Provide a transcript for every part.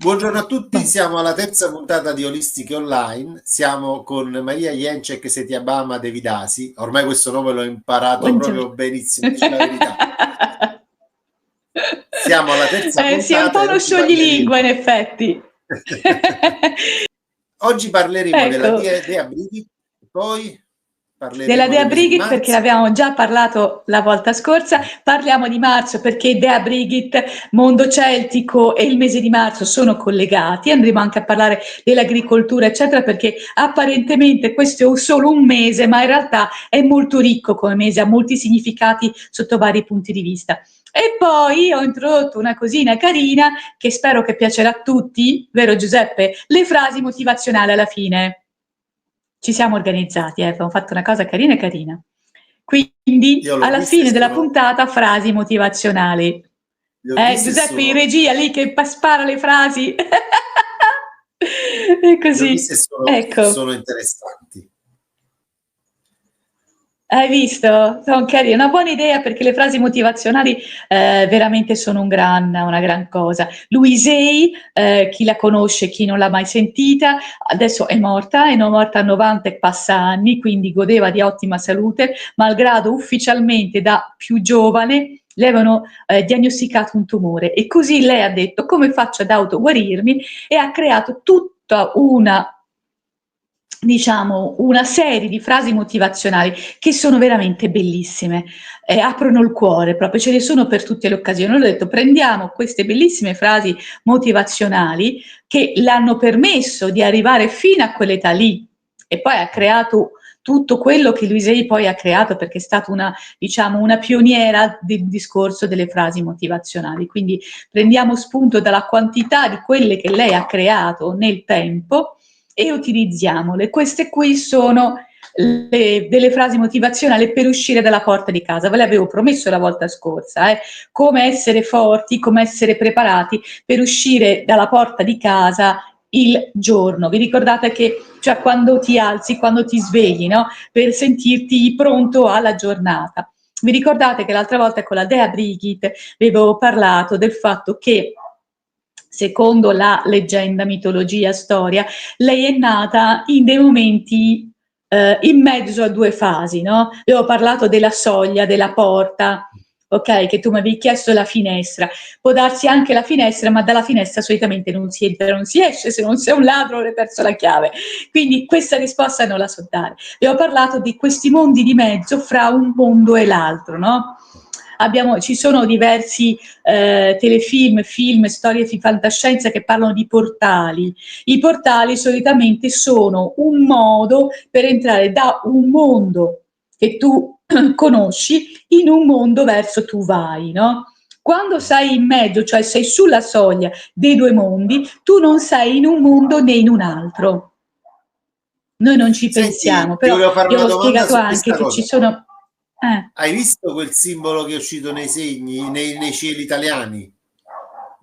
Buongiorno a tutti, Vai. siamo alla terza puntata di Olistiche Online, siamo con Maria Jencek Setiabama Devidasi, ormai questo nome l'ho imparato proprio Buongiorno. benissimo, dici la verità. Siamo alla terza Sì, è un puntata po' e uno oggi scioglilingua in parleremo, effetti. oggi parleremo della Ecco, Dea Brigit, poi della parleremo Dea del mese di Brigit perché marzo. l'abbiamo già parlato la volta scorsa, parliamo di marzo perché Dea Brigit, mondo celtico e il mese di marzo sono collegati, andremo anche a parlare dell'agricoltura eccetera perché apparentemente questo è solo un mese ma in realtà è molto ricco come mese, ha molti significati sotto vari punti di vista. E poi ho introdotto una cosina carina che spero che piacerà a tutti, vero Giuseppe? Le frasi motivazionali alla fine. Ci siamo organizzati, abbiamo fatto una cosa carina e carina. Quindi Io l'ho alla vista e fine della sono, puntata frasi motivazionali. le ho viste e Giuseppe in sono, regia lì che spara le frasi. E le ho viste così, e sono ecco. interessanti. Hai visto? Sono carini, è una buona idea perché le frasi motivazionali veramente sono una gran cosa. Louise Hay, chi la conosce, chi non l'ha mai sentita, adesso è morta a 90 e passa anni, quindi godeva di ottima salute, malgrado ufficialmente da più giovane le avevano diagnosticato un tumore e così lei ha detto come faccio ad autoguarirmi e ha creato tutta una diciamo, una serie di frasi motivazionali che sono veramente bellissime, aprono il cuore proprio, ce ne sono per tutte le occasioni. Allora ho detto prendiamo queste bellissime frasi motivazionali che l'hanno permesso di arrivare fino a quell'età lì e poi ha creato tutto quello che Louise Hay poi ha creato perché è stata una, diciamo, una pioniera del discorso delle frasi motivazionali. Quindi prendiamo spunto dalla quantità di quelle che lei ha creato nel tempo e utilizziamole. Queste qui sono delle frasi motivazionali per uscire dalla porta di casa. Ve le avevo promesso la volta scorsa, come essere forti, come essere preparati per uscire dalla porta di casa il giorno. Vi ricordate che cioè quando ti alzi, quando ti svegli, no? Per sentirti pronto alla giornata. Vi ricordate che l'altra volta con la Dea Brigit avevo parlato del fatto che secondo la leggenda, mitologia, storia, lei è nata in dei momenti in mezzo a due fasi, no? Io ho parlato della soglia, della porta, ok? Che tu mi avevi chiesto la finestra. Può darsi anche la finestra, ma dalla finestra solitamente non si entra, non si esce se non sei un ladro o hai perso la chiave. Quindi questa risposta non la so dare. E ho parlato di questi mondi di mezzo fra un mondo e l'altro, no? Ci sono diversi telefilm, film, storie di fantascienza che parlano di portali. I portali solitamente sono un modo per entrare da un mondo che tu conosci in un mondo verso tu vai, no? Quando sei in mezzo, cioè sei sulla soglia dei due mondi, tu non sei in un mondo né in un altro. Noi non ci Senti, pensiamo, ti però volevo fare io una ho domanda spiegato su anche questa che ci cosa. sono... Hai visto quel simbolo che è uscito nei segni, nei cieli italiani?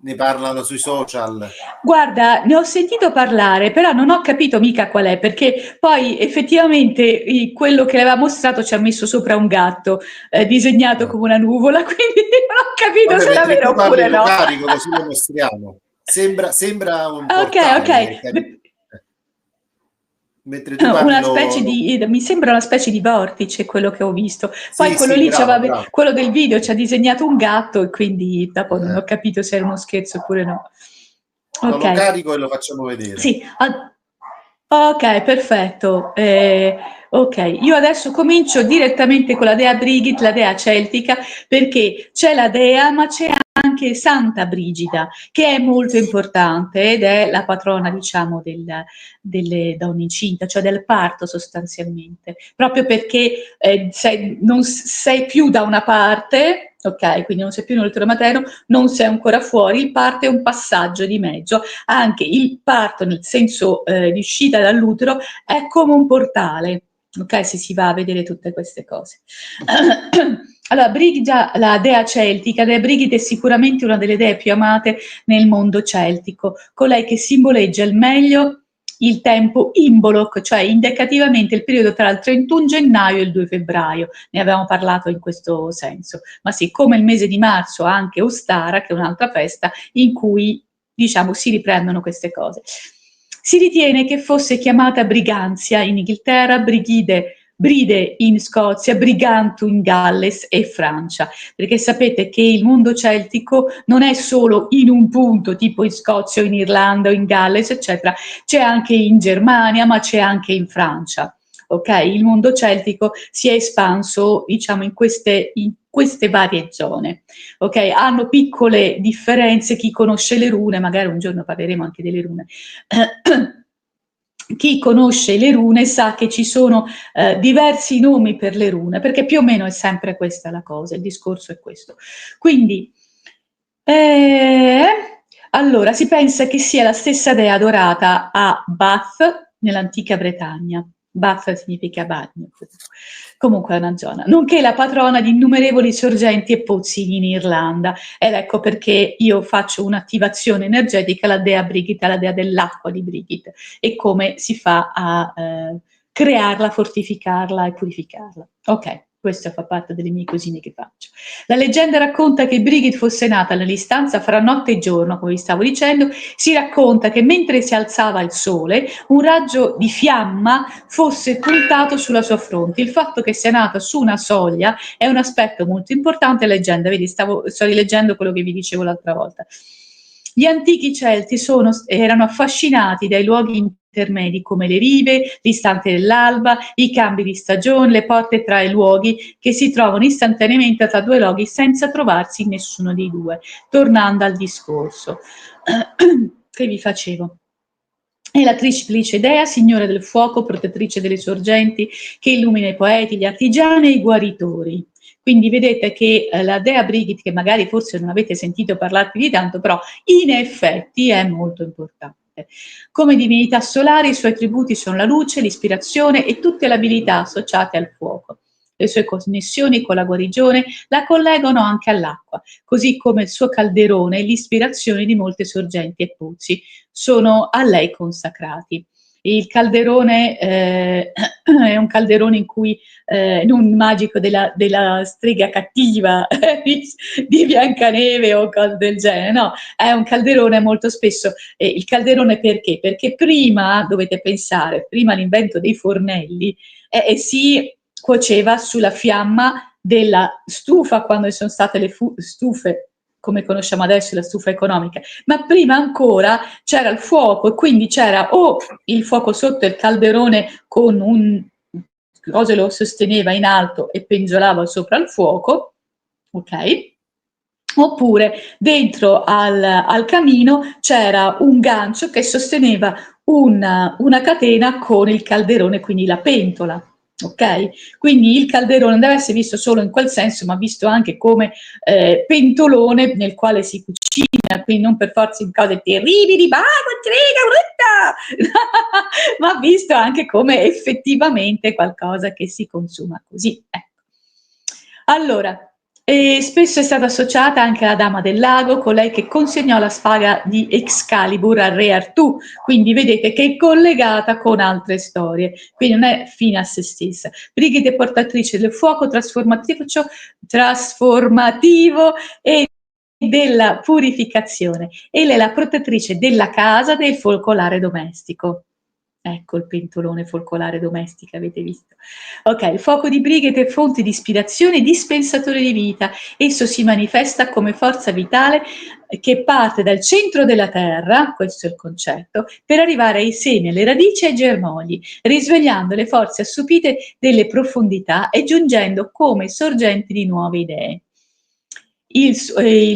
Ne parlano sui social. Guarda, ne ho sentito parlare, però non ho capito mica qual è, perché poi effettivamente quello che aveva mostrato ci ha messo sopra un gatto disegnato Ah. come una nuvola, quindi non ho capito Vabbè, se era mentre vero tu parli oppure lo no. carico, così lo mostriamo. Sembra un Ok, ok. portale, mentre tu parli Una specie di, mi sembra una specie di vortice quello che ho visto. Poi Sì, quello sì, lì, brava, brava. quello del video ci ha disegnato un gatto e quindi dopo non Eh. ho capito se era uno scherzo oppure no. Lo Ok. carico e lo facciamo vedere. Sì, ok, perfetto. Ok, io adesso comincio direttamente con la dea Brigid, la dea celtica, perché c'è la dea, ma c'è anche Santa Brigida, che è molto importante ed è la patrona, diciamo, delle donne incinte, cioè del parto sostanzialmente, proprio perché non sei più da una parte, ok, quindi non sei più nell'utero materno, non sei ancora fuori, il parto è un passaggio di mezzo. Anche il parto, nel senso di uscita dall'utero, è come un portale, ok? Se si va a vedere tutte queste cose. Allora, Brigida, la dea celtica, dea Brigida è sicuramente una delle dee più amate nel mondo celtico, colei che simboleggia il meglio il tempo Imbolc, cioè indicativamente il periodo tra il 31 gennaio e il 2 febbraio, ne avevamo parlato in questo senso, ma sì, come il mese di marzo ha anche Ostara, che è un'altra festa in cui diciamo, si riprendono queste cose. Si ritiene che fosse chiamata Brigantia in Inghilterra, Bride in Scozia, Brigantu in Galles e Francia, perché sapete che il mondo celtico non è solo in un punto, tipo in Scozia o in Irlanda o in Galles, eccetera, c'è anche in Germania, ma c'è anche in Francia. Ok, il mondo celtico si è espanso, diciamo, in queste varie zone. Ok, hanno piccole differenze. Chi conosce le rune, magari un giorno parleremo anche delle rune. Chi conosce le rune sa che ci sono diversi nomi per le rune, perché più o meno è sempre questa la cosa, il discorso è questo. Quindi, allora, si pensa che sia la stessa dea adorata a Bath, nell'antica Bretagna. Bath significa bagno. Comunque è una zona, nonché la patrona di innumerevoli sorgenti e pozzi in Irlanda. Ed ecco perché io faccio un'attivazione energetica, la dea Brigid, la dea dell'acqua di Brigid, e come si fa a crearla, fortificarla e purificarla. Ok, questo fa parte delle mie cosine che faccio. La leggenda racconta che Brigid fosse nata nell'istanza fra notte e giorno, come vi stavo dicendo. Si racconta che mentre si alzava il sole, un raggio di fiamma fosse puntato sulla sua fronte. Il fatto che sia nata su una soglia è un aspetto molto importante. Leggenda, vedi, sto rileggendo quello che vi dicevo l'altra volta. Gli antichi Celti erano affascinati dai luoghi intermedi come le rive, l'istante dell'alba, i cambi di stagione, le porte tra i luoghi che si trovano istantaneamente tra due luoghi senza trovarsi in nessuno dei due. Tornando al discorso che vi facevo. È la triplice dea, signora del fuoco, protettrice delle sorgenti, che illumina i poeti, gli artigiani e i guaritori. Quindi vedete che la dea Brigid, che magari forse non avete sentito parlare più di tanto, però in effetti è molto importante. Come divinità solare i suoi attributi sono la luce, l'ispirazione e tutte le abilità associate al fuoco. Le sue connessioni con la guarigione la collegano anche all'acqua, così come il suo calderone e l'ispirazione di molte sorgenti e pozzi sono a lei consacrati. Il calderone è un calderone in cui non magico della strega cattiva di Biancaneve o cose del genere, no, è un calderone molto spesso. Il calderone perché? Perché prima, dovete pensare, prima l'invento dei fornelli si cuoceva sulla fiamma della stufa, quando ci sono state le stufe come conosciamo adesso, la stufa economica, ma prima ancora c'era il fuoco e quindi c'era o il fuoco sotto il calderone con un cosa lo sosteneva in alto e penzolava sopra il fuoco, ok? Oppure dentro al camino c'era un gancio che sosteneva una catena con il calderone, quindi la pentola. Ok? Quindi il calderone non deve essere visto solo in quel senso, ma visto anche come pentolone nel quale si cucina, quindi non per forza in cose terribili, ma visto anche come effettivamente qualcosa che si consuma così. Ecco. Allora, spesso è stata associata anche alla Dama del Lago, colei che consegnò la spada di Excalibur al re Artù, quindi vedete che è collegata con altre storie, quindi non è fine a se stessa. Brigid è portatrice del fuoco trasformativo e della purificazione. Ella è la protettrice della casa, del folcolare domestico. Ecco il pentolone folcolare domestico, avete visto? Ok, il fuoco di Brigid è fonte di ispirazione e dispensatore di vita. Esso si manifesta come forza vitale che parte dal centro della terra, questo è il concetto, per arrivare ai semi, alle radici e ai germogli, risvegliando le forze assopite delle profondità e giungendo come sorgenti di nuove idee. Il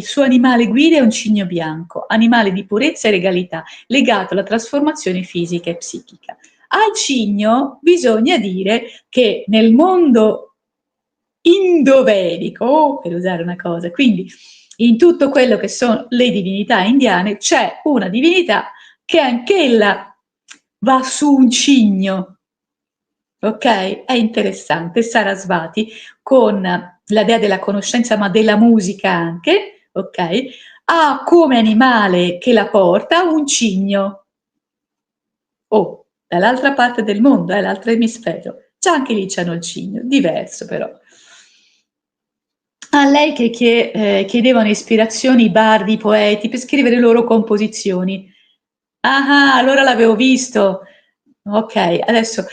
suo animale guida è un cigno bianco, animale di purezza e regalità, legato alla trasformazione fisica e psichica. Al cigno bisogna dire che nel mondo indovedico, per usare una cosa, quindi in tutto quello che sono le divinità indiane, c'è una divinità che anch'ella va su un cigno. Ok? È interessante. Sarasvati, con la dea della conoscenza, ma della musica anche, ok? Ha come animale che la porta un cigno. Oh, dall'altra parte del mondo, l'altro emisfero. Già anche lì c'hanno il cigno, diverso però. a lei che chiedevano ispirazioni i bardi, i poeti per scrivere le loro composizioni. Ah, allora l'avevo visto. Okay, adesso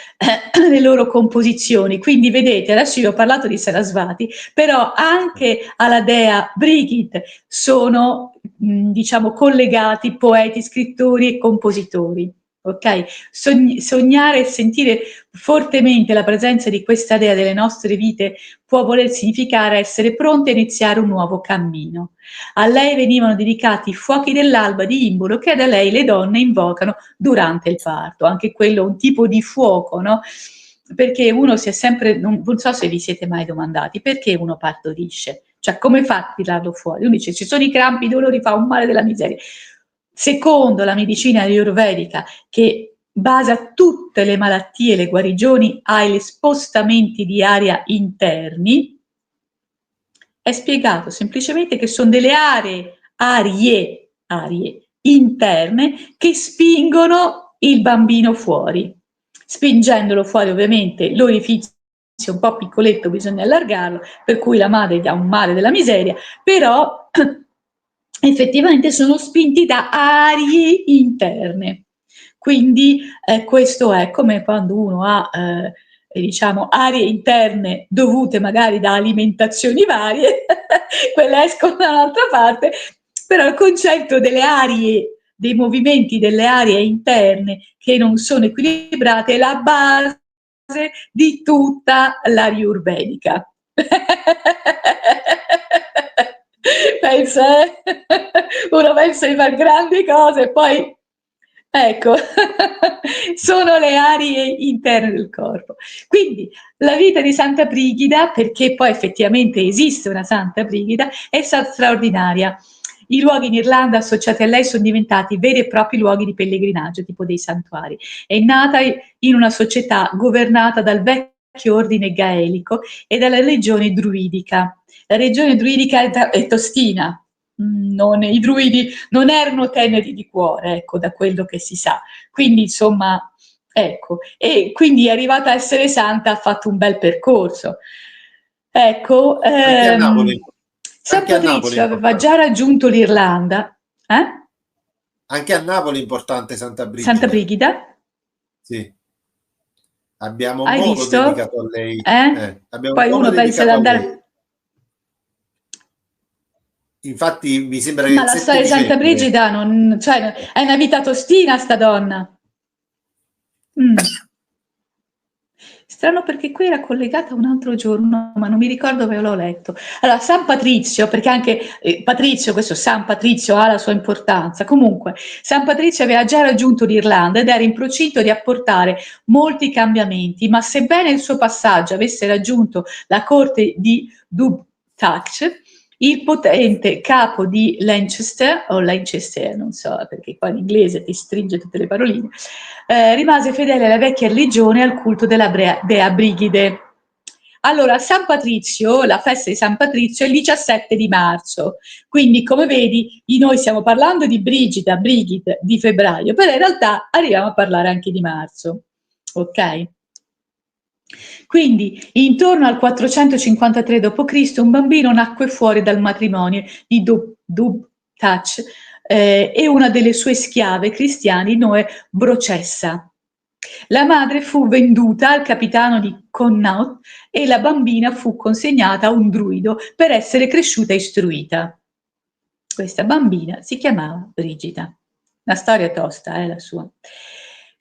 le loro composizioni. Quindi vedete, adesso io ho parlato di Sarasvati, però anche alla dea Brigid sono, diciamo, collegati poeti, scrittori e compositori, okay? Sognare e sentire fortemente la presenza di questa dea delle nostre vite può voler significare essere pronti a iniziare un nuovo cammino. A lei venivano dedicati i fuochi dell'alba di Imbolo che da lei le donne invocano durante il parto, anche quello un tipo di fuoco, no? Perché uno si è sempre, non so se vi siete mai domandati, perché uno partorisce? Cioè, come fa a tirarlo fuori? Uno dice, ci sono i crampi, i dolori, fa un male della miseria. Secondo la medicina ayurvedica, che basa tutte le malattie, le guarigioni ai spostamenti di aria interni, è spiegato semplicemente che sono delle arie interne che spingono il bambino fuori. Spingendolo fuori, ovviamente, l'orifizio è un po' piccoletto, bisogna allargarlo, per cui la madre dà un male della miseria, però effettivamente sono spinti da arie interne. Quindi questo è come quando uno ha diciamo aree interne dovute magari da alimentazioni varie, quelle escono da un'altra parte, però il concetto delle aree, dei movimenti delle aree interne che non sono equilibrate è la base di tutta l'Ayurvedica. Pensa, uno pensa di fare grandi cose e poi ecco, sono le aree interne del corpo. Quindi la vita di Santa Brigida, perché poi effettivamente esiste una Santa Brigida, è stata straordinaria. I luoghi in Irlanda associati a lei sono diventati veri e propri luoghi di pellegrinaggio, tipo dei santuari. È nata in una società governata dal vecchio ordine gaelico e dalla religione druidica. La regione druidica è tostina, i druidi non erano teneri di cuore, ecco, da quello che si sa. Quindi, insomma, ecco, e quindi è arrivata a essere santa, ha fatto un bel percorso. Ecco, Anche a Napoli, San anche a Napoli è Patrizio aveva già importante. raggiunto l'Irlanda, Anche a Napoli è importante Santa Santa Brigida. Brigida, Sì, abbiamo un hai molo visto? dedicato a lei. Eh? Abbiamo un Poi molo uno pensa di dedicato a lei. andare. Infatti mi sembra che Ma il la 7 storia di Santa dicembre. Brigida non, cioè, è una vita tostina sta donna. Mm. Strano perché qui era collegata un altro giorno, ma non mi ricordo dove l'ho letto. Allora, San Patrizio, perché anche Patrizio, questo San Patrizio ha la sua importanza. Comunque, San Patrizio aveva già raggiunto l'Irlanda ed era in procinto di apportare molti cambiamenti, ma sebbene il suo passaggio avesse raggiunto la corte di Dubh-Tach, il potente capo di Lancaster, o Lancaster, non so perché qua in inglese ti stringe tutte le paroline, rimase fedele alla vecchia religione e al culto della dea Brigide. Allora, San Patrizio, la festa di San Patrizio è il 17 di marzo, quindi come vedi noi stiamo parlando di Brigida, Brigid di febbraio, però in realtà arriviamo a parlare anche di marzo, ok? Quindi, intorno al 453 d.C., un bambino nacque fuori dal matrimonio di Dubh-Tach e una delle sue schiave cristiane, Noè Brocessa. La madre fu venduta al capitano di Connaught e la bambina fu consegnata a un druido per essere cresciuta e istruita. Questa bambina si chiamava Brigida. Una storia tosta, la sua.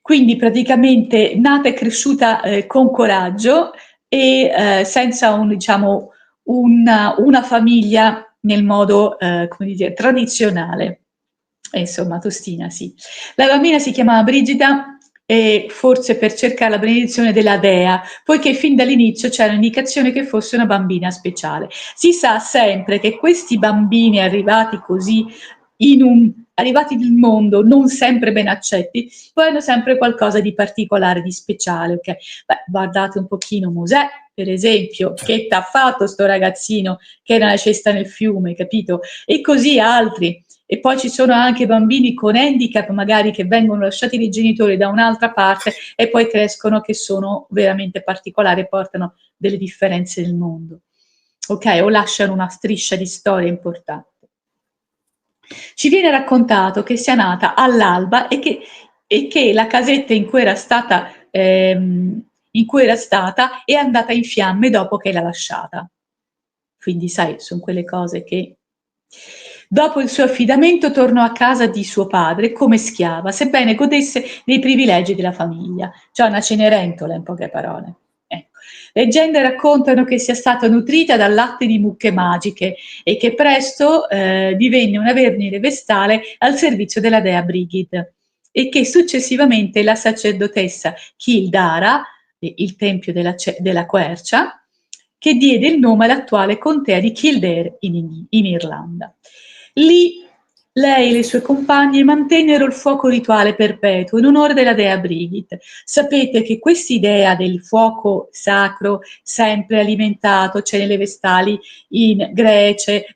Quindi praticamente nata e cresciuta con coraggio e senza diciamo, una famiglia nel modo come dire, tradizionale. E insomma, tostina, sì. La bambina si chiamava Brigida e forse per cercare la benedizione della dea, poiché fin dall'inizio c'era l'indicazione che fosse una bambina speciale. Si sa sempre che questi bambini arrivati così arrivati nel mondo non sempre ben accetti, poi hanno sempre qualcosa di particolare, di speciale, ok? Beh, guardate un pochino Mosè, per esempio, che t'ha fatto sto ragazzino che era una cesta nel fiume, capito? E così altri. E poi ci sono anche bambini con handicap, magari che vengono lasciati dai genitori da un'altra parte e poi crescono che sono veramente particolari e portano delle differenze nel mondo. ok? O lasciano una striscia di storia importante. Ci viene raccontato che sia nata all'alba e che la casetta in cui era stata è andata in fiamme dopo che l'ha lasciata. Quindi, sai, sono quelle cose che... Dopo il suo affidamento tornò a casa di suo padre come schiava, sebbene godesse dei privilegi della famiglia. Cioè una Cenerentola, in poche parole. Ecco. Leggende raccontano che sia stata nutrita dal latte di mucche magiche e che presto divenne una vergine vestale al servizio della dea Brigid e che successivamente la sacerdotessa Kildara, il tempio della quercia, che diede il nome all'attuale contea di Kildare in Irlanda. Lì lei e le sue compagne mantennero il fuoco rituale perpetuo in onore della dea Brigid. Sapete che quest'idea del fuoco sacro, sempre alimentato, c'è nelle vestali in greche,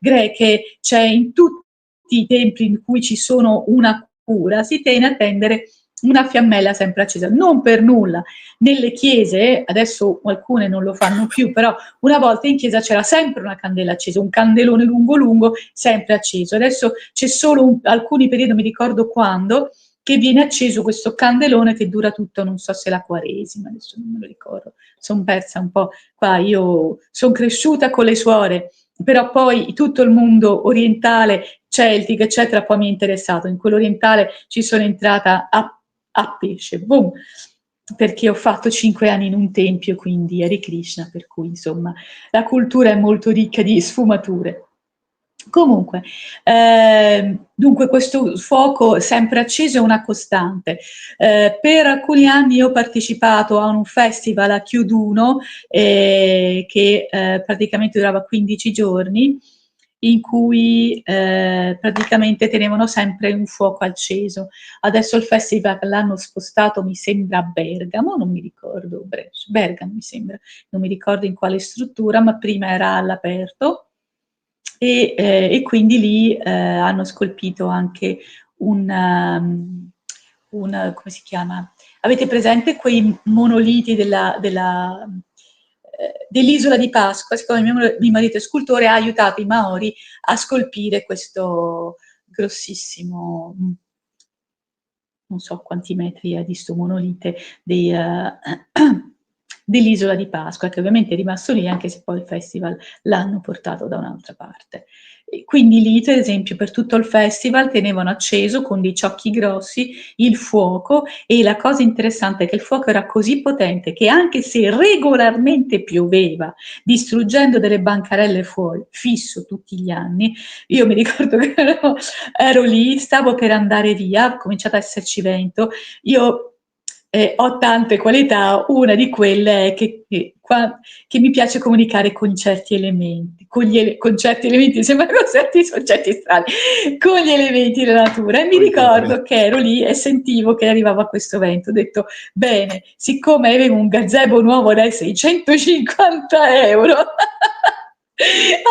c'è in tutti i templi in cui ci sono una cura, si tende a tendere una fiammella sempre accesa. Non per nulla, nelle chiese, adesso alcune non lo fanno più, però una volta in chiesa c'era sempre una candela accesa, un candelone lungo lungo, sempre acceso. Adesso c'è solo alcuni periodi, mi ricordo quando, che viene acceso questo candelone che dura tutto, non so se la Quaresima, adesso non me lo ricordo, sono persa un po' qua, io sono cresciuta con le suore, però poi tutto il mondo orientale, celtico, eccetera, poi mi è interessato. In quello orientale ci sono entrata a pesce, boom, perché ho fatto 5 anni in un tempio, quindi Hare Krishna, per cui insomma la cultura è molto ricca di sfumature. Comunque, dunque questo fuoco sempre acceso è una costante. Per alcuni anni ho partecipato a un festival a Chiuduno che praticamente durava 15 giorni, in cui praticamente tenevano sempre un fuoco acceso. Adesso il festival l'hanno spostato, mi sembra, a Bergamo, non mi ricordo, Bergamo mi sembra, non mi ricordo in quale struttura, ma prima era all'aperto. E quindi lì hanno scolpito anche come si chiama? Avete presente quei monoliti dell'isola di Pasqua? Siccome mio marito è scultore, ha aiutato i Maori a scolpire questo grossissimo, non so quanti metri è di sto monolite, dell'isola di Pasqua, che ovviamente è rimasto lì, anche se poi il festival l'hanno portato da un'altra parte. E quindi lì, per esempio, per tutto il festival tenevano acceso con dei ciocchi grossi il fuoco, e la cosa interessante è che il fuoco era così potente che anche se regolarmente pioveva, distruggendo delle bancarelle fuori, fisso tutti gli anni, io mi ricordo che ero lì, stavo per andare via, ha cominciato a esserci vento, io ho tante qualità, una di quelle è che mi piace comunicare con certi elementi, con certi elementi, sembra con certi soggetti strani, con gli elementi della natura. E mi ricordo che ero lì e sentivo che arrivava questo vento, ho detto, bene, siccome avevo un gazebo nuovo da 650 euro,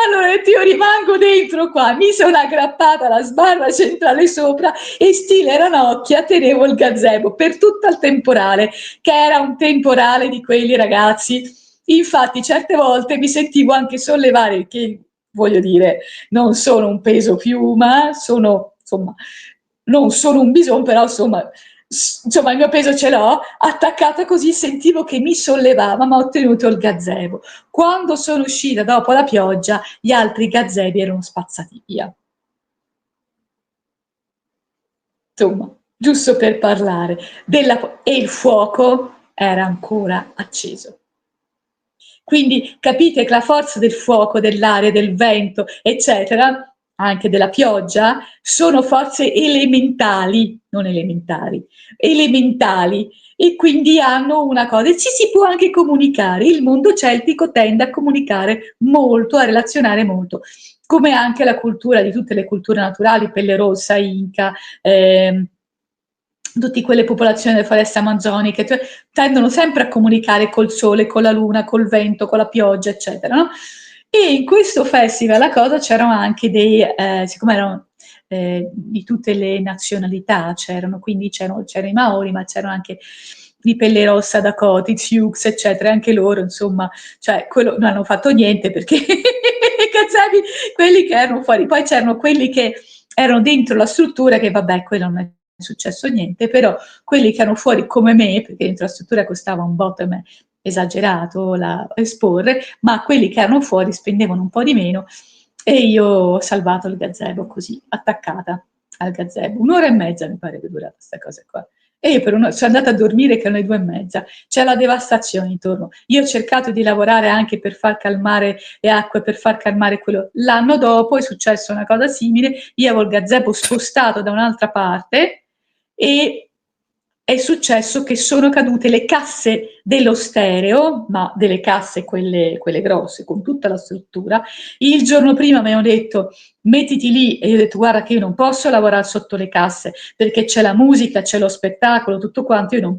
allora io rimango dentro qua, mi sono aggrappata alla sbarra centrale sopra e stile Ranocchia tenevo il gazebo per tutto il temporale, che era un temporale di quelli, ragazzi. Infatti certe volte mi sentivo anche sollevare, che voglio dire, non sono un peso piuma, sono insomma, non sono un bison, però insomma il mio peso ce l'ho, attaccata così sentivo che mi sollevava, ma ho ottenuto il gazebo. Quando sono uscita dopo la pioggia, gli altri gazebi erano spazzati via. Insomma, giusto per parlare e il fuoco era ancora acceso. Quindi capite che la forza del fuoco, dell'aria, del vento, eccetera, anche della pioggia, sono forze elementali, non elementari, elementali, e quindi hanno una cosa, e ci si può anche comunicare. Il mondo celtico tende a comunicare molto, a relazionare molto, come anche la cultura di tutte le culture naturali, pelle rossa, inca, tutte quelle popolazioni delle foreste amazzoniche, cioè, tendono sempre a comunicare col sole, con la luna, col vento, con la pioggia, eccetera, no? E in questo festival la cosa c'erano anche siccome erano di tutte le nazionalità, quindi c'erano i Maori, ma c'erano anche di pelle rossa, Dakota, Sioux, eccetera, anche loro, insomma, cioè quello non hanno fatto niente perché gazebi, quelli che erano fuori, poi c'erano quelli che erano dentro la struttura, che vabbè, quello non è successo niente, però quelli che erano fuori come me, perché dentro la struttura costava un botto esagerato esporre, ma quelli che erano fuori spendevano un po' di meno e io ho salvato il gazebo così, attaccata al gazebo. 1 ora e mezza mi pare che è durata questa cosa qua. E io sono andata a dormire che erano le 2 e mezza, c'è la devastazione intorno. Io ho cercato di lavorare anche per far calmare le acque, per far calmare quello. L'anno dopo è successa una cosa simile, io avevo il gazebo spostato da un'altra parte e è successo che sono cadute le casse dello stereo, ma delle casse quelle grosse, con tutta la struttura. Il giorno prima mi hanno detto mettiti lì e io ho detto guarda che io non posso lavorare sotto le casse perché c'è la musica, c'è lo spettacolo, tutto quanto, io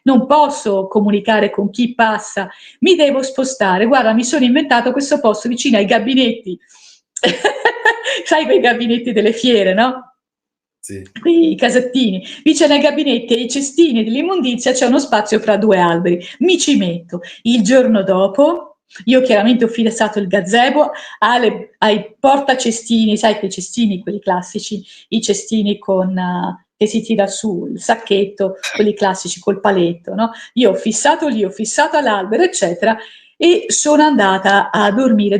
non posso comunicare con chi passa, mi devo spostare. Guarda, mi sono inventato questo posto vicino ai gabinetti, sai quei gabinetti delle fiere, no? Sì. I casettini, vicino ai gabinetti e ai cestini dell'immondizia c'è uno spazio fra 2 alberi, mi ci metto. Il giorno dopo, io chiaramente ho fissato il gazebo ai portacestini, sai quei cestini, quelli classici, i cestini che si tira su, il sacchetto, quelli classici col paletto, no? Io ho fissato lì, ho fissato all'albero, eccetera, e sono andata a dormire,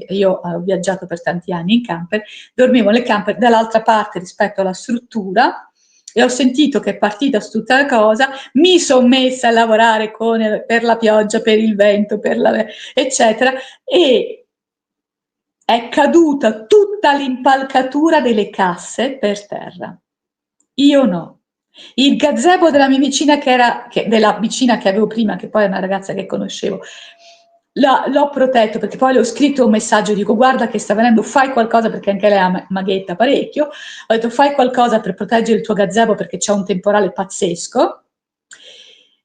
io ho viaggiato per tanti anni in camper, dormivo nel camper dall'altra parte rispetto alla struttura e ho sentito che è partita tutta la cosa, mi sono messa a lavorare per la pioggia, per il vento, eccetera, e è caduta tutta l'impalcatura delle casse per terra. Io no. Il gazebo della mia vicina della vicina che avevo prima, che poi è una ragazza che conoscevo, l'ho protetto perché poi le ho scritto un messaggio, dico guarda che sta venendo, fai qualcosa, perché anche lei maghetta parecchio, ho detto fai qualcosa per proteggere il tuo gazebo perché c'è un temporale pazzesco.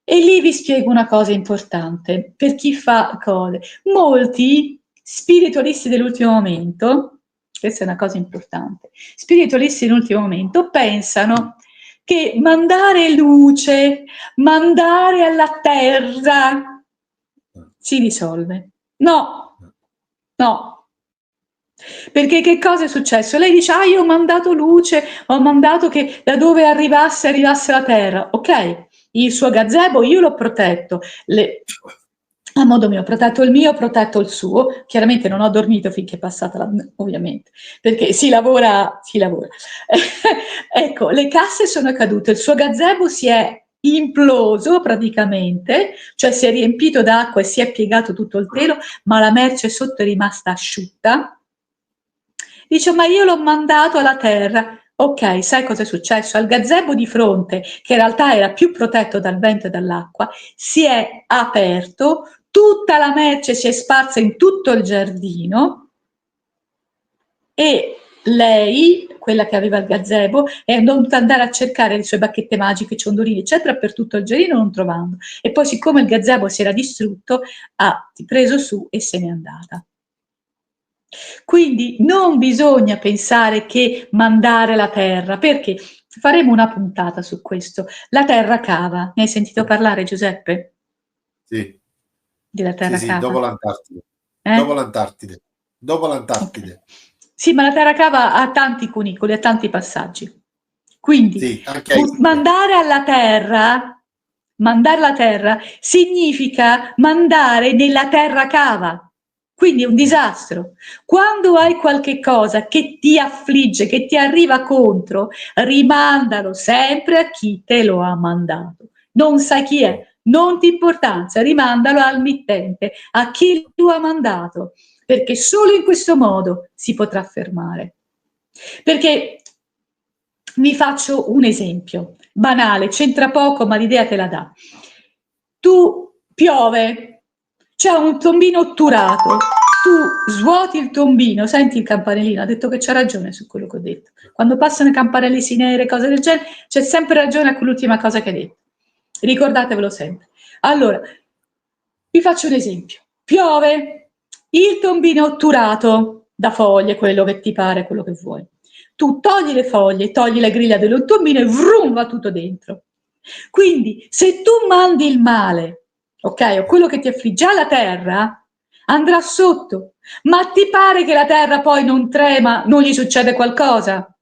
E lì vi spiego una cosa importante per chi fa cose. Molti spiritualisti dell'ultimo momento, questa è una cosa importante, spiritualisti dell'ultimo momento pensano che mandare luce, mandare alla terra si risolve. No, no. Perché che cosa è successo? Lei dice, io ho mandato luce, ho mandato che da dove arrivasse la terra. Ok, il suo gazebo io l'ho protetto, a modo mio, ho protetto il mio, ho protetto il suo. Chiaramente non ho dormito finché è passata ovviamente, perché si lavora. Ecco, le casse sono cadute, il suo gazebo si è imploso praticamente, cioè si è riempito d'acqua e si è piegato tutto il telo, ma la merce sotto è rimasta asciutta. Dice, ma io l'ho mandato alla terra. Ok, sai cosa è successo? Al gazebo di fronte, che in realtà era più protetto dal vento e dall'acqua, si è aperto, tutta la merce si è sparsa in tutto il giardino e lei, quella che aveva il gazebo, è dovuta andare a cercare le sue bacchette magiche, ciondolini, eccetera, per tutto il giardino non trovando. E poi, siccome il gazebo si era distrutto, ha preso su e se n'è andata. Quindi non bisogna pensare che mandare la terra, perché faremo una puntata su questo. La terra cava. Ne hai sentito parlare, Giuseppe? Sì. Della terra Sì, cava? dopo l'Antartide. Eh? Dopo l'Antartide. Dopo l'Antartide. Okay. Sì, ma la terra cava ha tanti cunicoli, ha tanti passaggi. Quindi Sì, anche a Ischia. mandare la terra significa mandare nella terra cava. Quindi è un disastro. Quando hai qualche cosa che ti affligge, che ti arriva contro, rimandalo sempre a chi te lo ha mandato. Non sai chi è, non ti importanza, rimandalo al mittente, a chi lo ha mandato, perché solo in questo modo si potrà fermare. Perché vi faccio un esempio banale, c'entra poco, ma l'idea te la dà. Piove, c'è un tombino otturato, tu svuoti il tombino, senti il campanellino, ha detto che c'ha ragione su quello che ho detto. Quando passano campanelli nere, cose del genere, c'è sempre ragione a quell'ultima cosa che hai detto. Ricordatevelo sempre. Allora, vi faccio un esempio. Piove, il tombino otturato da foglie, quello che ti pare, quello che vuoi. Tu togli le foglie, togli la griglia del tombino e vrum, va tutto dentro. Quindi, se tu mandi il male, ok, o quello che ti affligge alla terra, andrà sotto. Ma ti pare che la terra poi non trema, non gli succede qualcosa?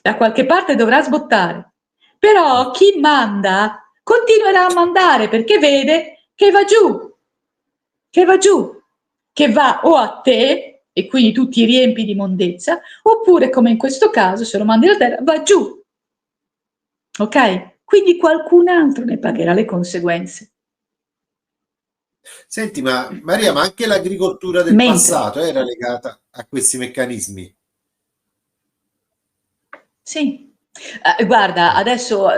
Da qualche parte dovrà sbottare. Però chi manda continuerà a mandare perché vede che va giù, che va giù, che va o a te e quindi tu ti riempi di mondezza, oppure come in questo caso, se lo mandi la terra, va giù. Ok? Quindi qualcun altro ne pagherà le conseguenze. Senti, ma Maria, ma anche l'agricoltura del Mentre, passato era legata a questi meccanismi? sì. Guarda, adesso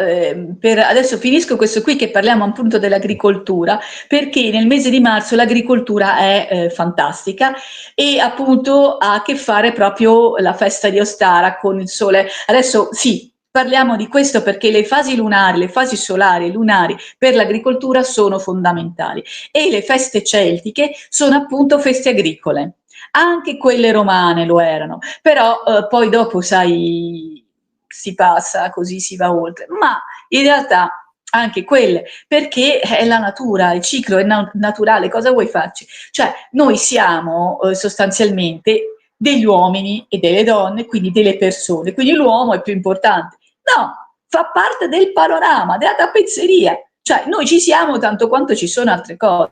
finisco questo qui che parliamo appunto dell'agricoltura, perché nel mese di marzo l'agricoltura è fantastica e appunto ha a che fare proprio la festa di Ostara con il sole. Adesso sì, parliamo di questo perché le fasi lunari, le fasi solari e lunari per l'agricoltura sono fondamentali e le feste celtiche sono appunto feste agricole. Anche quelle romane lo erano, però poi dopo, sai, si passa, così si va oltre, ma in realtà anche quelle, perché è la natura, il ciclo è naturale, cosa vuoi farci? Cioè, noi siamo sostanzialmente degli uomini e delle donne, quindi delle persone, quindi l'uomo è più importante. No, fa parte del panorama, della tappezzeria, cioè noi ci siamo tanto quanto ci sono altre cose,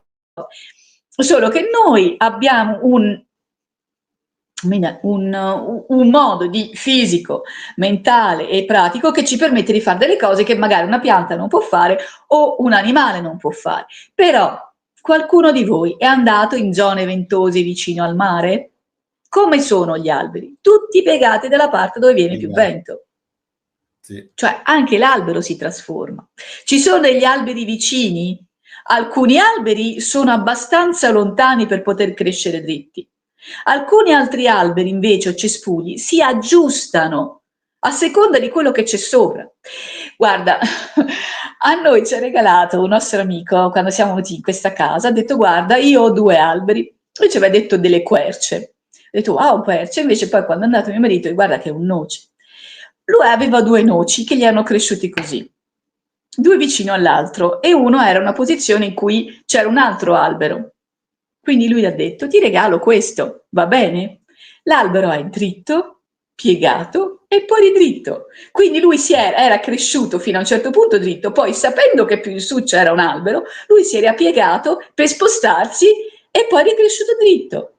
solo che noi abbiamo un modo di fisico, mentale e pratico che ci permette di fare delle cose che magari una pianta non può fare o un animale non può fare. Però qualcuno di voi è andato in zone ventose vicino al mare? Come sono gli alberi? Tutti piegati dalla parte dove viene più Piegati, vento. sì. Cioè anche l'albero si trasforma. Ci sono degli alberi vicini? Alcuni alberi sono abbastanza lontani per poter crescere dritti. Alcuni altri alberi invece o cespugli si aggiustano a seconda di quello che c'è sopra. Guarda, a noi ci ha regalato un nostro amico quando siamo venuti in questa casa, ha detto guarda io ho due alberi, lui ci aveva detto delle querce, ho detto wow querce, invece poi quando è andato mio marito guarda che è un noce. Lui aveva due noci che gli erano cresciuti così, due vicino all'altro, e uno era una posizione in cui c'era un altro albero. Quindi lui ha detto: ti regalo questo, va bene? L'albero è dritto, piegato e poi ridritto. Quindi lui era cresciuto fino a un certo punto dritto, poi sapendo che più in su c'era un albero, lui si era piegato per spostarsi e poi è ricresciuto dritto.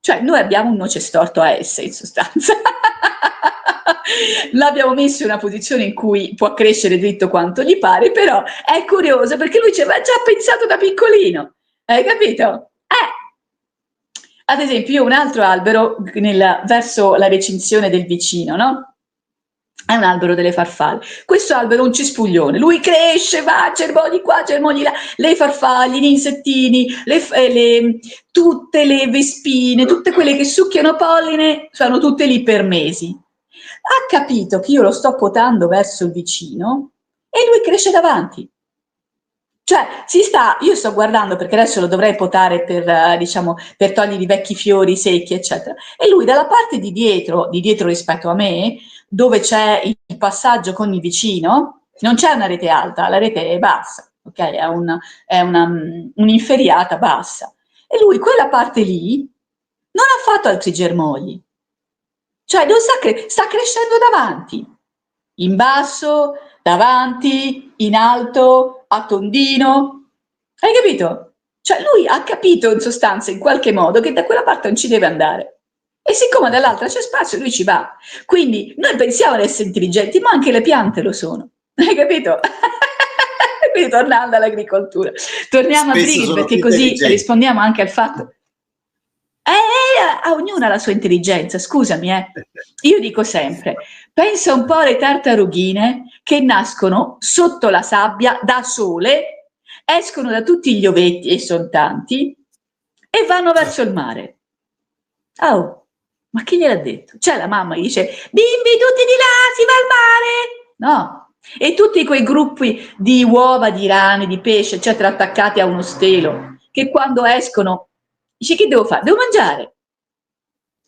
Cioè, noi abbiamo un noce storto a S in sostanza. L'abbiamo messo in una posizione in cui può crescere dritto quanto gli pare, però è curioso perché lui ci aveva già pensato da piccolino. Hai capito? Ad esempio, io ho un altro albero verso la recinzione del vicino, no? È un albero delle farfalle. Questo albero è un cespuglione, lui cresce, va, germogli qua, germogli là, le farfalle, gli insettini, tutte le vespine, tutte quelle che succhiano polline, sono tutte lì per mesi. Ha capito che io lo sto potando verso il vicino e lui cresce davanti. Cioè, io sto guardando perché adesso lo dovrei potare per, diciamo, per togliere i vecchi fiori secchi, eccetera. E lui dalla parte di dietro rispetto a me, dove c'è il passaggio con il vicino, non c'è una rete alta, la rete è bassa, ok? È un'inferiata bassa. E lui quella parte lì non ha fatto altri germogli. Cioè, non sta crescendo davanti, in basso, davanti, in alto, a tondino. Hai capito? Cioè, lui ha capito in sostanza, in qualche modo, che da quella parte non ci deve andare. E siccome dall'altra c'è spazio, lui ci va. Quindi noi pensiamo di essere intelligenti, ma anche le piante lo sono. Hai capito? Quindi tornando all'agricoltura, torniamo a Spesso Brigid sono perché più così intelligenti. rispondiamo anche al fatto. A ognuno ha la sua intelligenza, scusami, eh. Io dico sempre, pensa un po' alle tartarughine che nascono sotto la sabbia da sole, escono da tutti gli ovetti, e sono tanti, e vanno verso il mare. Oh, ma chi gliel'ha detto? C'è la mamma che dice, bimbi tutti di là, si va al mare! No. E tutti quei gruppi di uova, di rane, di pesce, eccetera, attaccati a uno stelo, che quando escono, dice che devo fare? Devo mangiare.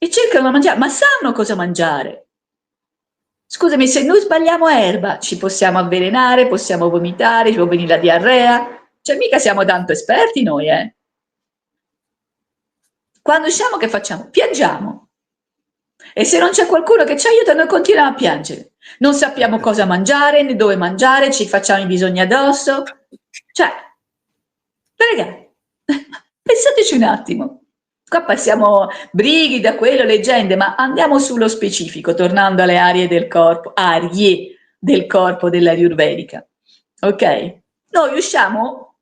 E cercano di mangiare, ma sanno cosa mangiare. Scusami, se noi sbagliamo erba, ci possiamo avvelenare, possiamo vomitare, ci può venire la diarrea. Cioè, mica siamo tanto esperti noi, eh? Quando usciamo che facciamo? Piangiamo. E se non c'è qualcuno che ci aiuta, noi continuiamo a piangere. Non sappiamo cosa mangiare, né dove mangiare, ci facciamo i bisogni addosso. Cioè, ragazzi, pensateci un attimo. Qua passiamo brighi da quello, leggende, ma andiamo sullo specifico, tornando alle arie del corpo dell'Ayurvedica. Ok? Noi usciamo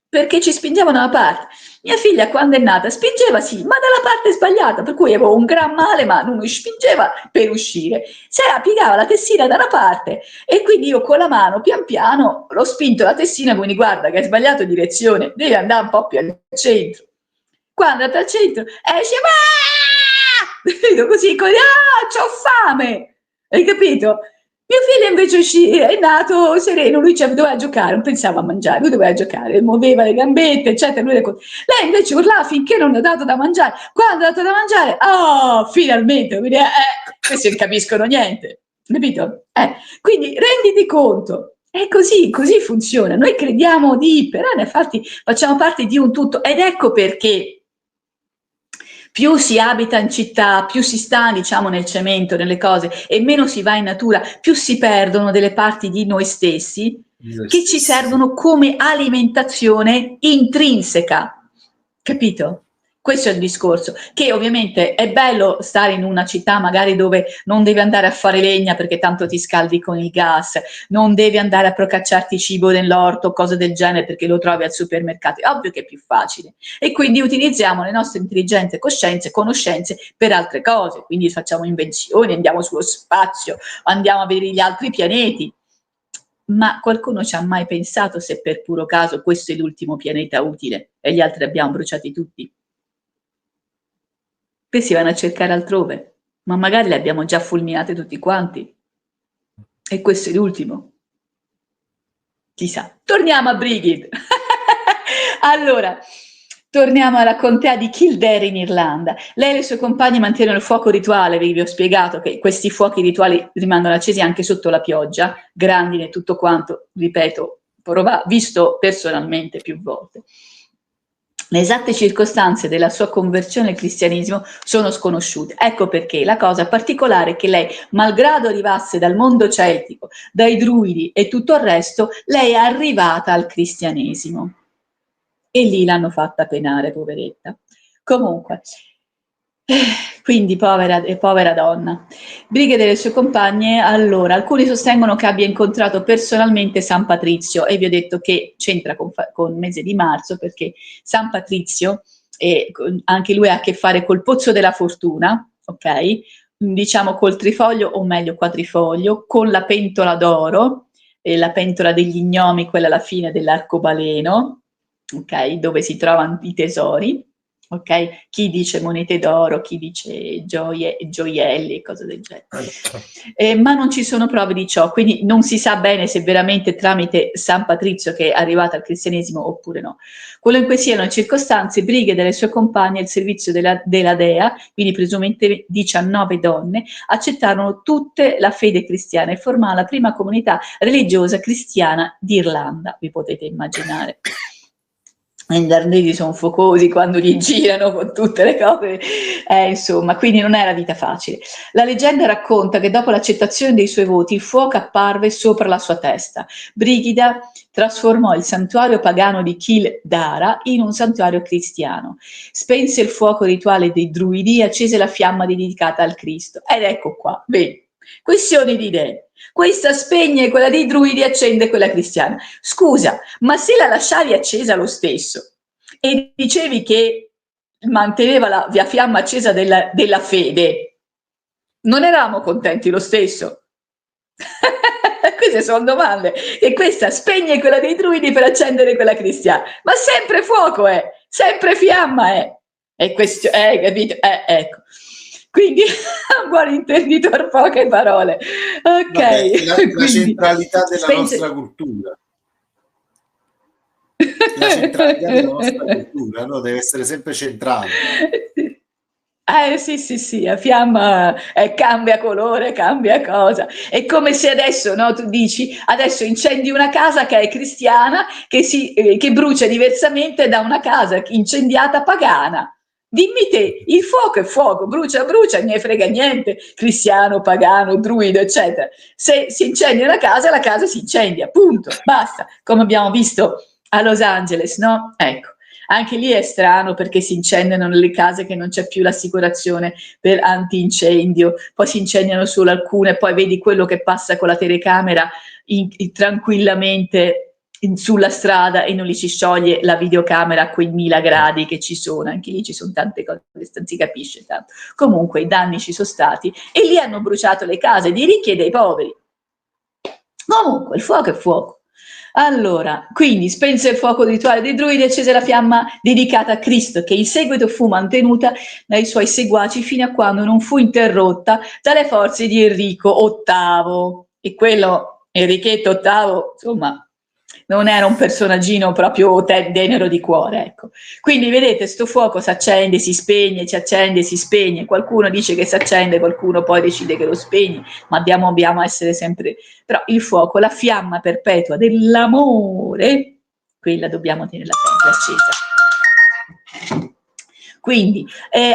perché ci spingiamo da una parte. Mia figlia quando è nata spingeva sì, ma dalla parte sbagliata, per cui avevo un gran male, ma non mi spingeva per uscire. Se la piegava la tessina da una parte e quindi io con la mano pian piano l'ho spinto la tessina, quindi guarda che hai sbagliato direzione, devi andare un po' più al centro. Quando è andato al centro esce, così, c'ho fame, hai capito? Mio figlio invece è nato sereno, lui doveva giocare, non pensava a mangiare, lui doveva giocare, muoveva le gambette, eccetera. Lei invece urlava finché non ha dato da mangiare. Quando ha dato da mangiare, finalmente, questi non capiscono niente, capito? Quindi renditi conto, è così funziona. Noi crediamo però infatti facciamo parte di un tutto ed ecco perché più si abita in città, più si sta, diciamo, nel cemento, nelle cose, e meno si va in natura, più si perdono delle parti di noi stessi che ci servono come alimentazione intrinseca. Capito? Questo è il discorso, che ovviamente è bello stare in una città magari dove non devi andare a fare legna perché tanto ti scaldi con il gas, non devi andare a procacciarti cibo nell'orto, cose del genere perché lo trovi al supermercato, è ovvio che è più facile e quindi utilizziamo le nostre intelligenze, coscienze, conoscenze per altre cose, quindi facciamo invenzioni, andiamo sullo spazio, andiamo a vedere gli altri pianeti. Ma qualcuno ci ha mai pensato se per puro caso questo è l'ultimo pianeta utile e gli altri abbiamo bruciati tutti? Questi vanno a cercare altrove, ma magari li abbiamo già fulminate tutti quanti. E questo è l'ultimo. Chissà. Torniamo a Brigid. Allora, torniamo alla contea di Kildare in Irlanda. Lei e le sue compagne mantengono il fuoco rituale, vi ho spiegato che questi fuochi rituali rimangono accesi anche sotto la pioggia, grandine e tutto quanto, ripeto, visto personalmente più volte. Le esatte circostanze della sua conversione al cristianesimo sono sconosciute. Ecco perché la cosa particolare è che lei, malgrado arrivasse dal mondo celtico, dai druidi e tutto il resto, lei è arrivata al cristianesimo. E lì l'hanno fatta penare, poveretta. Comunque, quindi povera donna. Brighe delle sue compagne, allora, alcuni sostengono che abbia incontrato personalmente San Patrizio e vi ho detto che c'entra con il mese di marzo perché San Patrizio, anche lui ha a che fare col pozzo della fortuna, ok? Diciamo col trifoglio o meglio quadrifoglio, con la pentola d'oro, la pentola degli gnomi, quella alla fine dell'arcobaleno, ok? Dove si trovano i tesori. Ok? Chi dice monete d'oro, chi dice gioielli e cose del genere. Ma non ci sono prove di ciò, quindi non si sa bene se veramente tramite San Patrizio che è arrivata al cristianesimo oppure no. Quello in cui siano le circostanze, Brighe delle sue compagne al servizio della dea, quindi presumibilmente 19 donne, accettarono tutte la fede cristiana e formarono la prima comunità religiosa cristiana d'Irlanda, vi potete immaginare. Gli irlandesi sono focosi quando gli girano con tutte le cose, insomma, quindi non è la vita facile. La leggenda racconta che dopo l'accettazione dei suoi voti il fuoco apparve sopra la sua testa. Brigida trasformò il santuario pagano di Kildare in un santuario cristiano. Spense il fuoco rituale dei druidi e accese la fiamma dedicata al Cristo. Ed ecco qua, vedi, questioni di idee. Questa spegne quella dei druidi, accende quella cristiana. Scusa, ma se la lasciavi accesa lo stesso e dicevi che manteneva la fiamma accesa della fede, non eravamo contenti lo stesso? Queste sono domande. E questa spegne quella dei druidi per accendere quella cristiana. Ma sempre fuoco è, sempre fiamma è. E questo, capito? Ecco. Quindi buon intenditor, poche parole. Ok. Vabbè, la centralità della nostra cultura. La centralità della nostra cultura, no? Deve essere sempre centrale. Sì, la fiamma cambia colore, cambia cosa. È come se adesso, no, tu dici, adesso incendi una casa che è cristiana, che brucia diversamente da una casa incendiata pagana. Dimmi te, il fuoco è fuoco, brucia, brucia, ne frega niente, cristiano, pagano, druido, eccetera. Se si incendia la casa si incendia, punto, basta. Come abbiamo visto a Los Angeles, no? Ecco, anche lì è strano perché si incendiano nelle case che non c'è più l'assicurazione per antincendio, poi si incendiano solo alcune, poi vedi quello che passa con la telecamera tranquillamente sulla strada e non li si scioglie la videocamera a quei 1000 gradi che ci sono, anche lì ci sono tante cose che non si capisce tanto. Comunque i danni ci sono stati e lì hanno bruciato le case dei ricchi e dei poveri. Comunque il fuoco è fuoco. Allora, quindi spense il fuoco del rituale dei druidi e accese la fiamma dedicata a Cristo, che in seguito fu mantenuta dai suoi seguaci fino a quando non fu interrotta dalle forze di Enrico VIII. E quello, Enrichetto VIII, insomma, non era un personaggino proprio tenero di cuore, ecco. Quindi vedete, sto fuoco si accende, si accende, si spegne, qualcuno dice che si accende, qualcuno poi decide che lo spegne, ma dobbiamo essere sempre... Però il fuoco, la fiamma perpetua dell'amore, quella dobbiamo tenerla sempre accesa. Quindi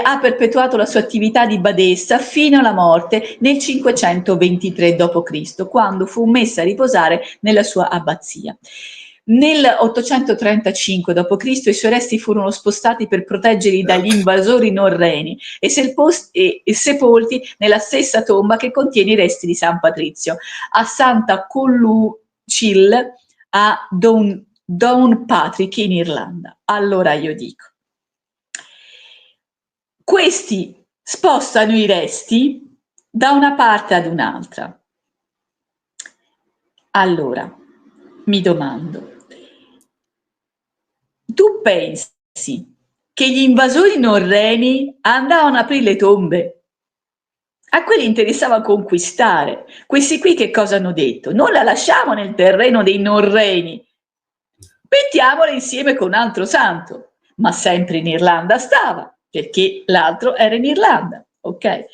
ha perpetuato la sua attività di badessa fino alla morte nel 523 d.C., quando fu messa a riposare nella sua abbazia. Nel 835 d.C. i suoi resti furono spostati per proteggerli dagli invasori norreni e sepolti nella stessa tomba che contiene i resti di San Patrizio, a Santa Collucille a Downpatrick in Irlanda. Allora io dico, questi spostano i resti da una parte ad un'altra. Allora, mi domando, tu pensi che gli invasori norreni andavano ad aprire le tombe? A quelli interessava conquistare. Questi qui che cosa hanno detto? Non la lasciamo nel terreno dei norreni, mettiamola insieme con un altro santo, ma sempre in Irlanda stava, perché l'altro era in Irlanda, ok?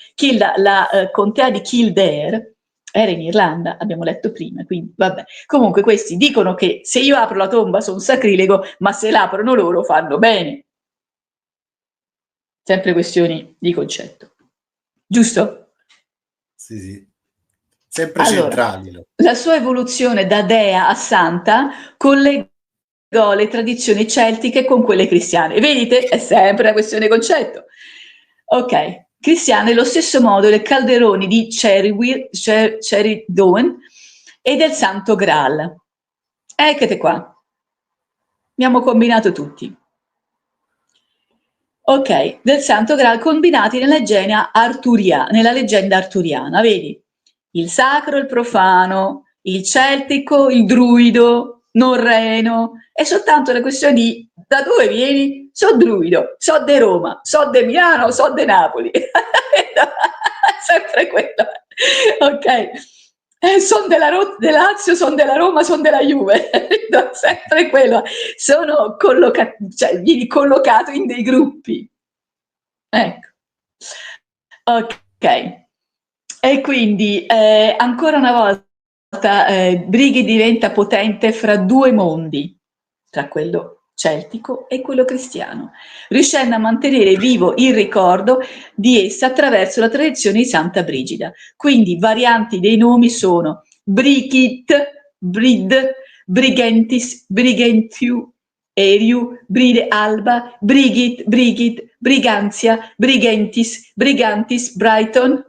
La contea di Kildare era in Irlanda, abbiamo letto prima, quindi vabbè. Comunque questi dicono che se io apro la tomba sono sacrilego, ma se l'aprono loro fanno bene. Sempre questioni di concetto. Giusto? Sì, sì. Sempre allora, centrali. La sua evoluzione da dea a santa collegò le tradizioni celtiche con quelle cristiane. Vedete? È sempre una questione di concetto. Ok, cristiane allo stesso modo le calderoni di Cherrydowen e del Santo Graal. Eccate qua. Abbiamo combinato tutti. Ok, del Santo Graal combinati nella leggenda arturiana, vedi? Il sacro, il profano, il celtico, il druido, norreno, è soltanto una questione di da dove vieni? So druido, so de Roma, so de Milano, so de Napoli. Sempre quello. Ok. Sono della Lazio, sono della Roma, sono della Juve, sempre quello. Sono vieni collocato in dei gruppi. Ecco. Ok. E quindi ancora una volta Brighi diventa potente fra due mondi, tra quello celtico e quello cristiano, riuscendo a mantenere vivo il ricordo di essa attraverso la tradizione di Santa Brigida. Quindi varianti dei nomi sono Brigit, Brid, Brigentis, Brigentiu, Eriu, Bride Alba, Brigit, Brigantia, Brigentis, Brigantis, Brighton,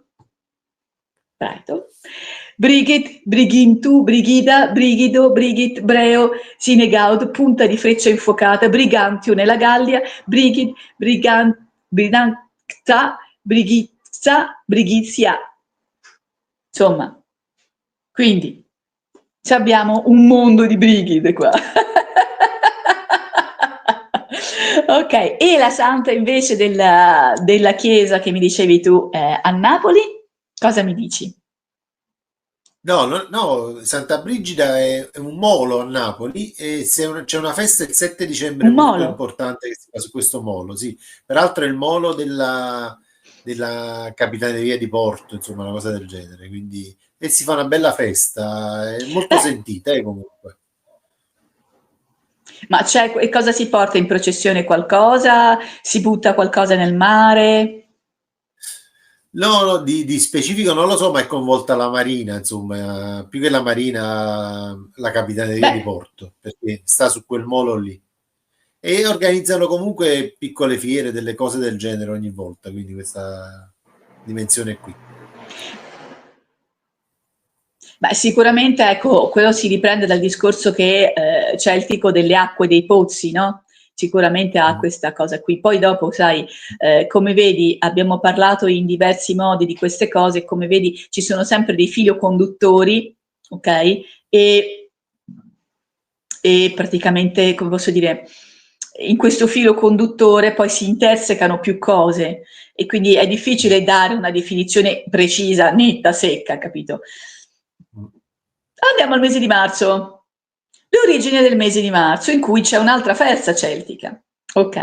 Brigit, Brigintu, Brigida, Brigido, Brigit, Breo, Sinegaud, punta di freccia infuocata, Brigantio nella Gallia, Brigid, Bridancta, Brigizza, Brigizia. Insomma, quindi abbiamo un mondo di brigide qua. Ok, e la santa invece della chiesa che mi dicevi tu a Napoli, cosa mi dici? No, Santa Brigida è un molo a Napoli e c'è una festa il 7 dicembre Un molto molo? importante che si fa su questo molo, sì. Peraltro è il molo della Capitaneria di Porto, insomma, una cosa del genere, quindi e si fa una bella festa, è molto Beh, sentita, comunque. Ma e cosa si porta in processione? Qualcosa? Si butta qualcosa nel mare? No, no, di specifico non lo so, ma è coinvolta la Marina, insomma, più che la Marina, la Capitaneria di Beh, Porto, perché sta su quel molo lì. E organizzano comunque piccole fiere, delle cose del genere ogni volta, quindi questa dimensione qui. beh, sicuramente ecco, quello si riprende dal discorso che, celtico delle acque dei pozzi, no, sicuramente ha Mm. questa cosa qui. Poi dopo sai, come vedi abbiamo parlato in diversi modi di queste cose, come vedi ci sono sempre dei filo conduttori, okay, e praticamente, come posso dire, in questo filo conduttore poi si intersecano più cose e quindi è difficile dare una definizione precisa, netta, secca, capito? Mm. Andiamo al mese di marzo. L'origine del mese di marzo, in cui c'è un'altra festa celtica. Ok,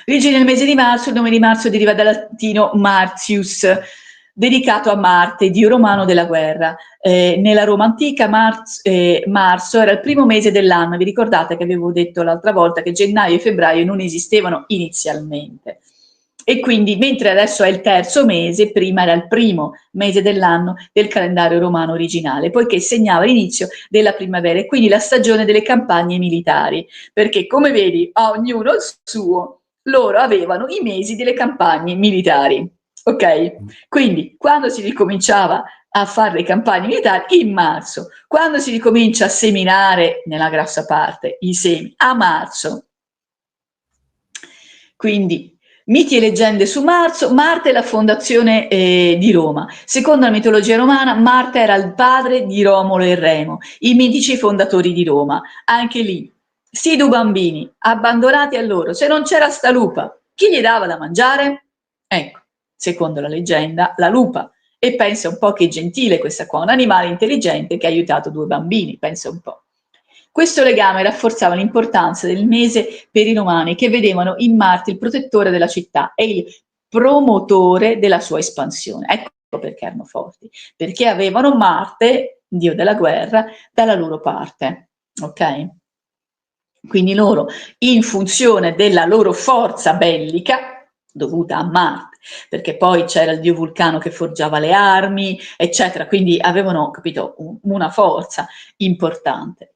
l'origine del mese di marzo, il nome di marzo deriva dal latino Martius, dedicato a Marte, dio romano della guerra. Nella Roma antica marzo era il primo mese dell'anno, vi ricordate che avevo detto l'altra volta che gennaio e febbraio non esistevano inizialmente. E quindi, mentre adesso è il terzo mese, prima era il primo mese dell'anno del calendario romano originale, poiché segnava l'inizio della primavera e quindi la stagione delle campagne militari, perché come vedi a ognuno il suo, loro avevano i mesi delle campagne militari, ok? Quindi quando si ricominciava a fare le campagne militari in marzo, quando si ricomincia a seminare nella grassa parte i semi a marzo, quindi miti e leggende su Marzo, Marte è la fondazione di Roma. Secondo la mitologia romana, Marte era il padre di Romolo e Remo, i mitici fondatori di Roma. Anche lì, sti due bambini, abbandonati a loro, se non c'era sta lupa, chi gli dava da mangiare? Ecco, secondo la leggenda, la lupa. E pensa un po' che gentile questa qua, un animale intelligente che ha aiutato due bambini, pensa un po'. Questo legame rafforzava l'importanza del mese per i romani che vedevano in Marte il protettore della città e il promotore della sua espansione. Ecco perché erano forti, perché avevano Marte, dio della guerra, dalla loro parte. Ok? Quindi loro, in funzione della loro forza bellica, dovuta a Marte, perché poi c'era il dio Vulcano che forgiava le armi, eccetera, quindi avevano, capito, una forza importante.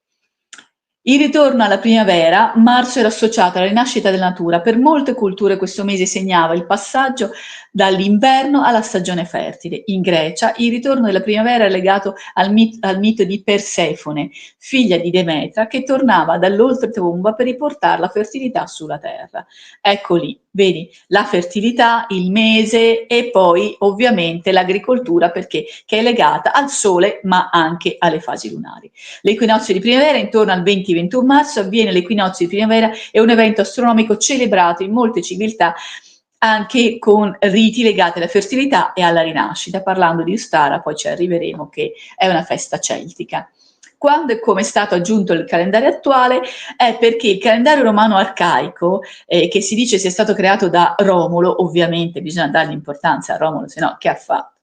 Il ritorno alla primavera, marzo era associato alla rinascita della natura. Per molte culture questo mese segnava il passaggio dall'inverno alla stagione fertile. In Grecia il ritorno della primavera è legato al mito di Persefone, figlia di Demetra, che tornava dall'oltretomba per riportare la fertilità sulla terra. Ecco lì, vedi, la fertilità, il mese e poi ovviamente l'agricoltura perché che è legata al sole ma anche alle fasi lunari. L'equinozio di primavera, intorno al 20-21 marzo, avviene l'equinozio di primavera, è un evento astronomico celebrato in molte civiltà anche con riti legati alla fertilità e alla rinascita. Parlando di Ostara, poi ci arriveremo che è una festa celtica. Quando e come è stato aggiunto il calendario attuale è perché il calendario romano arcaico, che si dice sia stato creato da Romolo, ovviamente bisogna dargli importanza a Romolo, se no che ha fatto?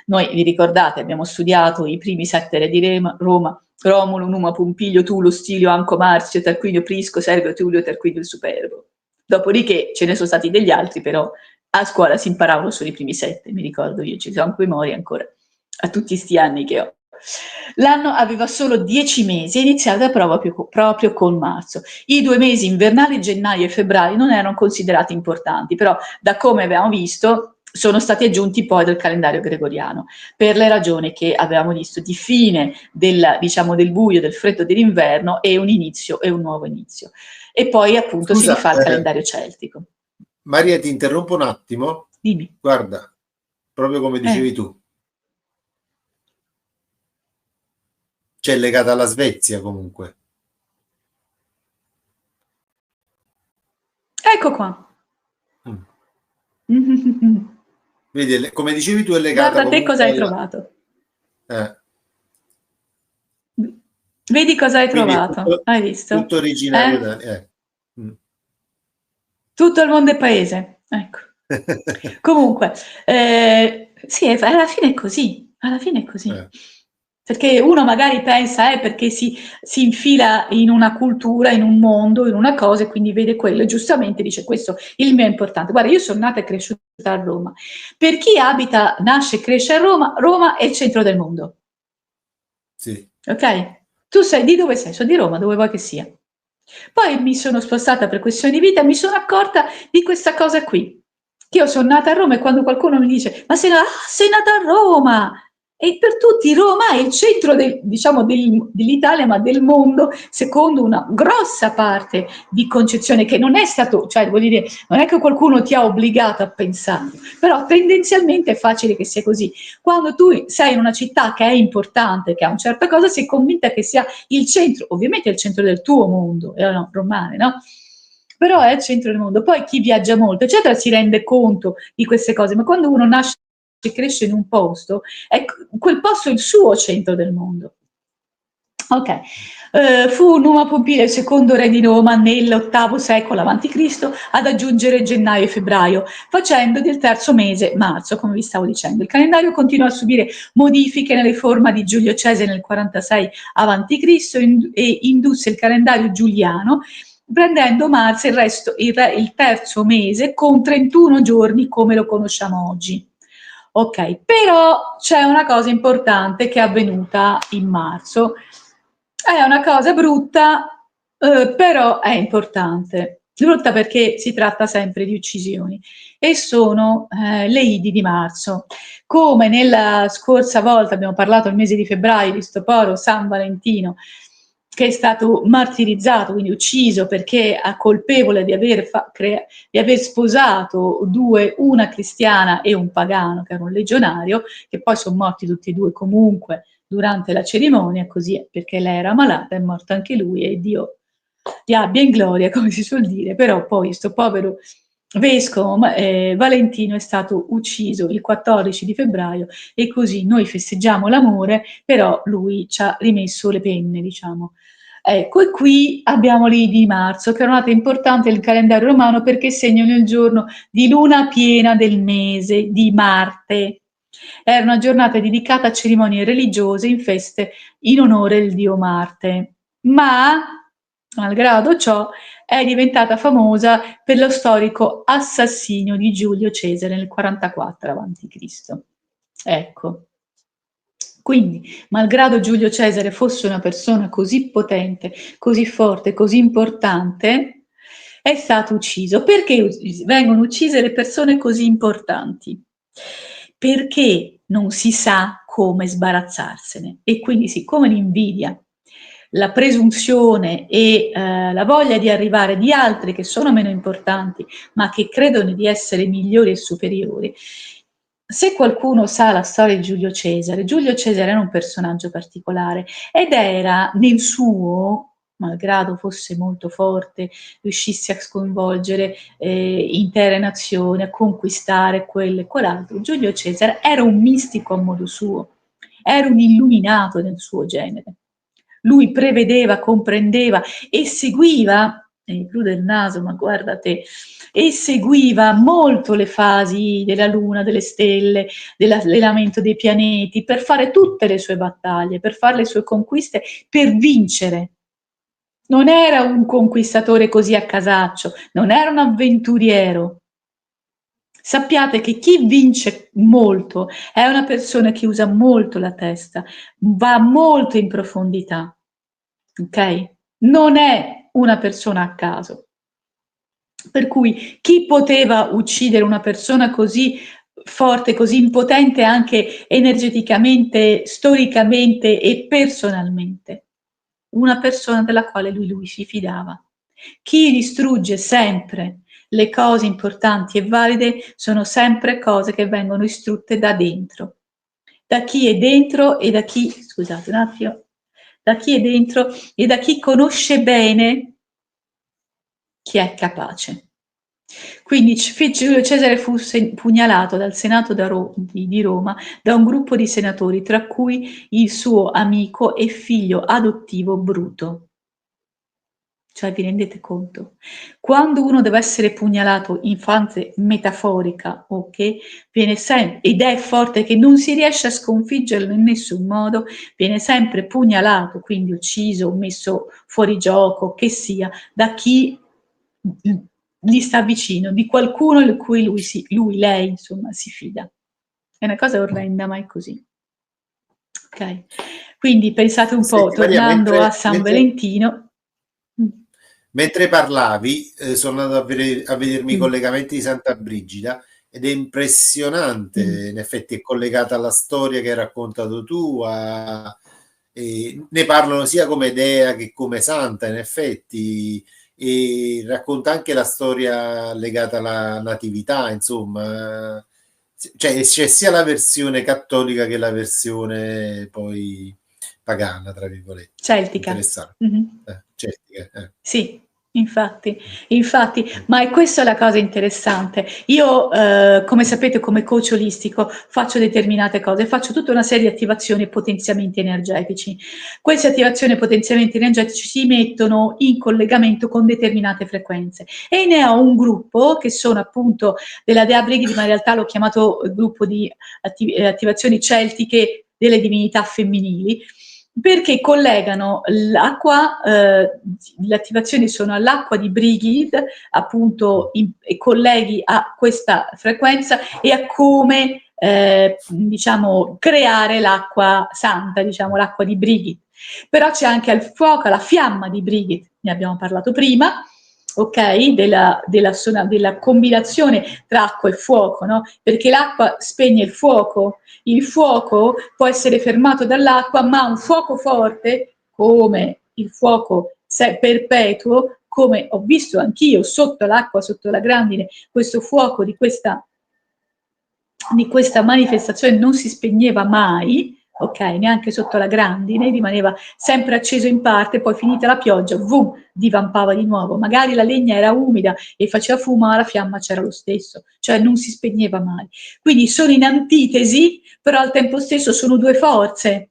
Noi vi ricordate, abbiamo studiato i primi 7 re di Roma, Romolo, Numa, Pompilio, Tulo, Stilio, Anco, Marzio, Tarquinio, Prisco, Servio, Tullio, Tarquinio il Superbo. Dopodiché ce ne sono stati degli altri, però a scuola si imparavano solo i primi 7, mi ricordo io, ci sono anche memoria ancora, a tutti sti anni che ho. L'anno aveva solo 10 mesi, è iniziata proprio con marzo. I 2 mesi invernali, gennaio e febbraio, non erano considerati importanti, però da come abbiamo visto sono stati aggiunti poi dal calendario gregoriano, per le ragioni che avevamo visto di fine diciamo, del buio, del freddo dell'inverno e un inizio e un nuovo inizio. E poi appunto si Scusa, rifà il calendario celtico. Maria, ti interrompo un attimo. Dimmi. Guarda, proprio come Eh. dicevi tu, c'è legata alla Svezia comunque. Ecco qua. Mm. Mm-hmm. Vedi, come dicevi tu, è legata Guarda te cosa comunque hai alla... trovato. eh. Vedi cosa hai Quindi è trovato? tutto, Hai visto? tutto originario Eh? da... Mm. Tutto il mondo è paese. Ecco. Comunque, sì, alla fine è così. Alla fine è così. Eh. Perché uno magari pensa, perché si infila in una cultura, in un mondo, in una cosa, e quindi vede quello, e giustamente dice questo il mio è importante. Guarda, io sono nata e cresciuta a Roma. Per chi abita, nasce e cresce a Roma, Roma è il centro del mondo. Sì. Ok? Tu sei di dove sei? Sono di Roma, dove vuoi che sia. Poi mi sono spostata per questioni di vita e mi sono accorta di questa cosa qui. Che io sono nata a Roma e quando qualcuno mi dice ma sei nata a Roma! E per tutti Roma è il centro diciamo, dell'Italia, ma del mondo, secondo una grossa parte di concezione che non è stato, cioè vuol dire, non è che qualcuno ti ha obbligato a pensare, però tendenzialmente è facile che sia così. Quando tu sei in una città che è importante, che ha una certa cosa, sei convinta che sia il centro, ovviamente è il centro del tuo mondo, no, romane, no? Però è il centro del mondo. Poi chi viaggia molto, eccetera, si rende conto di queste cose, ma quando uno nasce e cresce in un posto, quel posto è il suo centro del mondo. Ok, fu Numa Pompile, il secondo re di Roma, nell'VIII secolo a.C., ad aggiungere gennaio e febbraio, facendo del terzo mese marzo, come vi stavo dicendo. Il calendario continuò a subire modifiche nelle riforma di Giulio Cesare nel 46 a.C. E indusse il calendario giuliano, prendendo marzo il terzo mese con 31 giorni come lo conosciamo oggi. Ok, però c'è una cosa importante che è avvenuta in marzo. È una cosa brutta, però è importante. Brutta perché si tratta sempre di uccisioni e sono le Idi di marzo. Come nella scorsa volta abbiamo parlato il mese di febbraio di Stoporo, San Valentino, che è stato martirizzato, quindi ucciso perché è colpevole di aver sposato una cristiana e un pagano, che era un legionario, che poi sono morti tutti e due comunque durante la cerimonia, così perché lei era malata, è morto anche lui e Dio li abbia in gloria, come si suol dire, però poi sto povero vescovo Valentino è stato ucciso il 14 di febbraio e così noi festeggiamo l'amore, però lui ci ha rimesso le penne, diciamo. Ecco, e qui abbiamo lì di marzo, che è una data importante nel calendario romano perché segnano il giorno di luna piena del mese di Marte. Era una giornata dedicata a cerimonie religiose in feste in onore del dio Marte. Ma, malgrado ciò, è diventata famosa per lo storico assassinio di Giulio Cesare nel 44 a.C. Ecco. Quindi, malgrado Giulio Cesare fosse una persona così potente, così forte, così importante, è stato ucciso. Perché vengono uccise le persone così importanti? Perché non si sa come sbarazzarsene. E quindi, siccome l'invidia, la presunzione e la voglia di arrivare di altri che sono meno importanti, ma che credono di essere migliori e superiori, se qualcuno sa la storia di Giulio Cesare era un personaggio particolare ed era nel suo, malgrado fosse molto forte, riuscisse a sconvolgere intere nazioni, a conquistare quello e quell'altro, Giulio Cesare era un mistico a modo suo, era un illuminato nel suo genere. Lui prevedeva, comprendeva e seguiva, mi chiude il naso, ma guarda te, e seguiva molto le fasi della luna, delle stelle, dell'allenamento dei pianeti, per fare tutte le sue battaglie, per fare le sue conquiste, per vincere. Non era un conquistatore così a casaccio, non era un avventuriero. Sappiate che chi vince molto è una persona che usa molto la testa, va molto in profondità, ok? Non è una persona a caso. Per cui chi poteva uccidere una persona così forte, così impotente anche energeticamente, storicamente e personalmente? Una persona della quale lui si fidava. Chi distrugge sempre le cose importanti e valide sono sempre cose che vengono istrutte da dentro. Da chi è dentro e da chi, scusate un attimo, da chi è dentro e da chi conosce bene chi è capace. Quindi Giulio Cesare fu pugnalato dal Senato di Roma da un gruppo di senatori, tra cui il suo amico e figlio adottivo Bruto. Cioè, vi rendete conto? Quando uno deve essere pugnalato in fase metaforica, ok? Viene sempre, ed è forte che non si riesce a sconfiggerlo in nessun modo, viene sempre pugnalato, quindi ucciso, messo fuori gioco, che sia, da chi gli sta vicino, di qualcuno in cui lei, insomma, si fida. È una cosa orrenda, ma è così. Ok? Quindi pensate un po', Senti, Maria, tornando a San Valentino. mentre parlavi, sono andato a vedermi i Mm, collegamenti di Santa Brigida ed è mm. impressionante, in effetti è collegata alla storia che hai raccontato tu, ne parlano sia come dea che come santa, in effetti, e racconta anche la storia legata alla natività, insomma, cioè c'è sia la versione cattolica che la versione poi pagana, tra virgolette. Celtica. Interessante. Mhm. Celtica, Sì, infatti, ma è questa la cosa interessante. Io, come sapete, come coach olistico faccio determinate cose, faccio tutta una serie di attivazioni e potenziamenti energetici. Queste attivazioni e potenziamenti energetici si mettono in collegamento con determinate frequenze e ne ho un gruppo che sono appunto della Dea Brigidi, ma in realtà l'ho chiamato gruppo di attivazioni celtiche delle divinità femminili, perché collegano l'acqua, le attivazioni sono all'acqua di Brigid, appunto, e colleghi a questa frequenza e a come, diciamo, creare l'acqua santa, diciamo, l'acqua di Brigid. Però c'è anche il fuoco, la fiamma di Brigid, ne abbiamo parlato prima, ok? Della combinazione tra acqua e fuoco, no? Perché l'acqua spegne il fuoco può essere fermato dall'acqua, ma un fuoco forte, come il fuoco perpetuo, come ho visto anch'io sotto l'acqua, sotto la grandine, questo fuoco di questa manifestazione non si spegneva mai, ok, neanche sotto la grandine, rimaneva sempre acceso in parte, poi finita la pioggia, boom, divampava di nuovo. Magari la legna era umida e faceva fumo, ma la fiamma c'era lo stesso, cioè non si spegneva mai. Quindi sono in antitesi, però al tempo stesso sono due forze,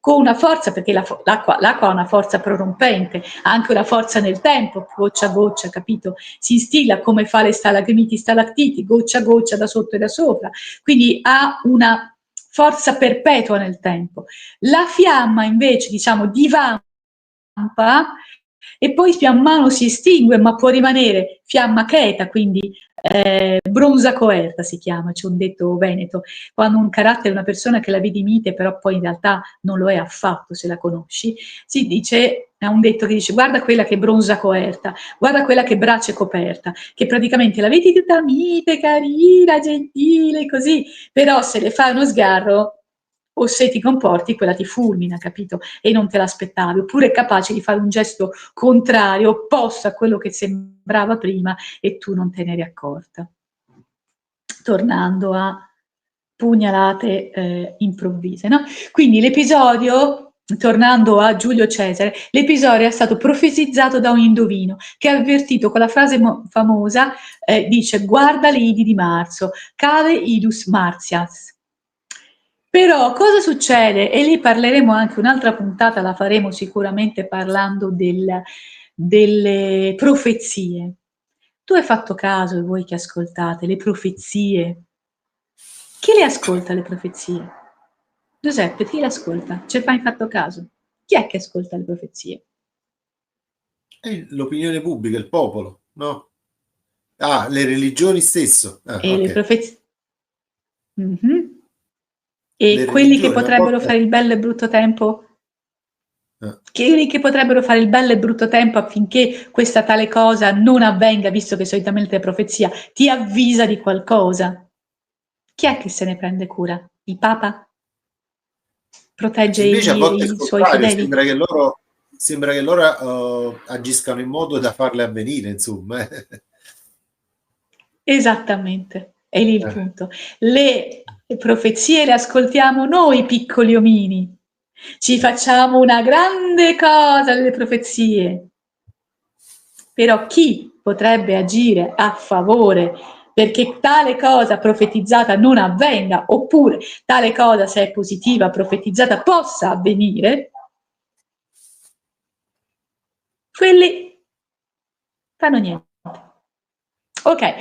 con una forza, perché l'acqua ha una forza prorompente, ha anche una forza nel tempo, goccia a goccia, capito? Si instilla come fa le stalagmiti, stalactiti, goccia a goccia da sotto e da sopra, quindi ha una forza perpetua nel tempo. La fiamma invece, diciamo, divampa e poi pian mano si estingue, ma può rimanere fiamma cheta, quindi bronza coerta si chiama, c'è un detto veneto, quando un carattere è una persona che la vedi mite, però poi in realtà non lo è affatto se la conosci, si dice, è un detto che dice guarda quella che è bronza coerta, guarda quella che è brace coperta, che praticamente la vedi tutta mite, carina, gentile, così, però se le fai uno sgarro o se ti comporti, quella ti fulmina, capito? E non te l'aspettavi, oppure è capace di fare un gesto contrario, opposto a quello che sembrava prima e tu non te ne eri accorta. Tornando a pugnalate improvvise, no? Quindi l'episodio, tornando a Giulio Cesare, l'episodio è stato profetizzato da un indovino che ha avvertito con la frase famosa, dice guarda le idi di marzo, cave idus martias. Però cosa succede? E lì parleremo anche un'altra puntata, la faremo sicuramente parlando delle profezie. Tu hai fatto caso, e voi che ascoltate, le profezie? Chi le ascolta le profezie? Giuseppe, chi le ascolta? Ci hai mai fatto caso? Chi è che ascolta le profezie? l'opinione pubblica, il popolo, no? Ah, le religioni stesso. Ah, E le ok. profezie... Mhm. E Le quelli che religioni a potrebbero volte... fare il bello e brutto tempo, ah, che potrebbero fare il bello e brutto tempo affinché questa tale cosa non avvenga, visto che solitamente la profezia ti avvisa di qualcosa. Chi è che se ne prende cura? Il Papa? Protegge invece a volte è il i suoi contrario, fedeli? sembra che loro agiscano in modo da farle avvenire, insomma. Esattamente, è lì il Eh. punto. Le profezie le ascoltiamo noi piccoli omini, ci facciamo una grande cosa delle profezie, però chi potrebbe agire a favore perché tale cosa profetizzata non avvenga, oppure tale cosa, se è positiva, profetizzata, possa avvenire? Quelli fanno niente. Ok,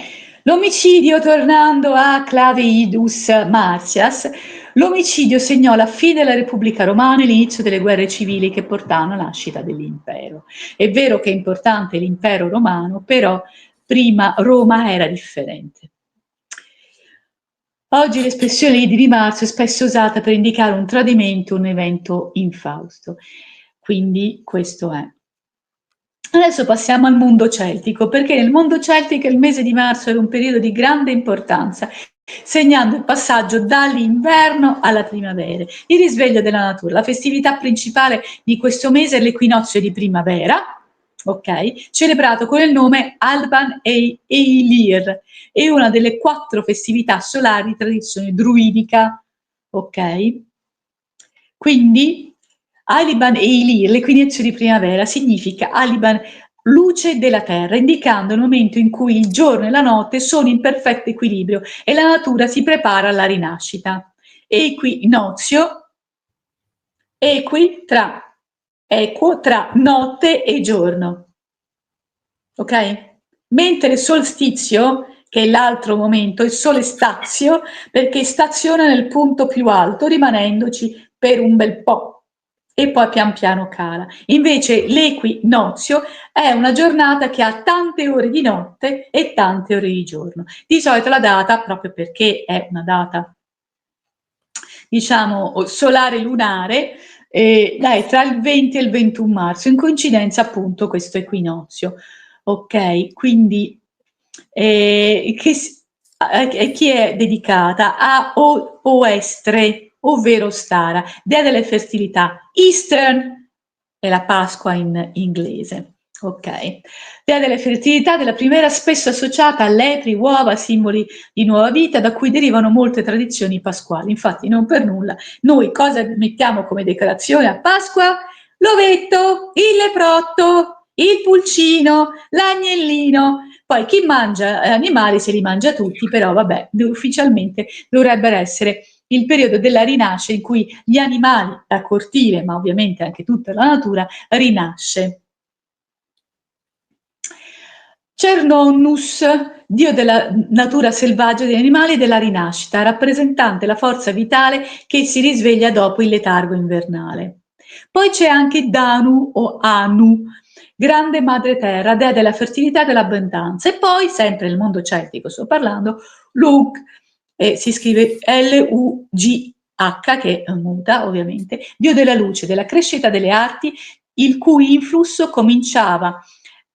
l'omicidio, tornando a Clavidius Martias, l'omicidio segnò la fine della Repubblica Romana e l'inizio delle guerre civili che portarono alla nascita dell'impero. È vero che è importante l'impero romano, però prima Roma era differente. Oggi l'espressione di marzo è spesso usata per indicare un tradimento, un evento infausto. Quindi questo è. Adesso passiamo al mondo celtico, perché nel mondo celtico il mese di marzo era un periodo di grande importanza, segnando il passaggio dall'inverno alla primavera, il risveglio della natura. La festività principale di questo mese è l'equinozio di primavera, ok? Celebrato con il nome Alban Eilir, è una delle 4 festività solari di tradizione druidica, ok? Quindi Aliban Eilir, l'equinozio di primavera, significa Aliban, luce della terra, indicando il momento in cui il giorno e la notte sono in perfetto equilibrio e la natura si prepara alla rinascita. Equinozio, equo tra notte e giorno. Ok? Mentre il solstizio, che è l'altro momento, il sole stazio, perché staziona nel punto più alto, rimanendoci per un bel po'. E poi pian piano cala. Invece l'equinozio è una giornata che ha tante ore di notte e tante ore di giorno. Di solito la data, proprio perché è una data, diciamo, solare lunare, è tra il 20 e il 21 marzo, in coincidenza appunto questo equinozio. Ok, quindi chi è dedicata a Oestre, ovvero Stara, dea delle fertilità. Eastern è la Pasqua in inglese. Ok, dea delle fertilità della primavera, spesso associata a lepri, uova, simboli di nuova vita, da cui derivano molte tradizioni pasquali. Infatti, non per nulla, noi cosa mettiamo come decorazione a Pasqua? L'ovetto, il leprotto, il pulcino, l'agnellino. Poi chi mangia animali se li mangia tutti, però vabbè, ufficialmente dovrebbero essere il periodo della rinascita in cui gli animali, la cortile, ma ovviamente anche tutta la natura, rinasce. Cernonnus, dio della natura selvaggia degli animali e della rinascita, rappresentante la forza vitale che si risveglia dopo il letargo invernale. Poi c'è anche Danu o Anu, grande madre terra, dea della fertilità e dell'abbondanza. E poi, sempre nel mondo celtico sto parlando, Lug, si scrive L-U-G-H, che è muta ovviamente, dio della luce, della crescita delle arti, il cui influsso cominciava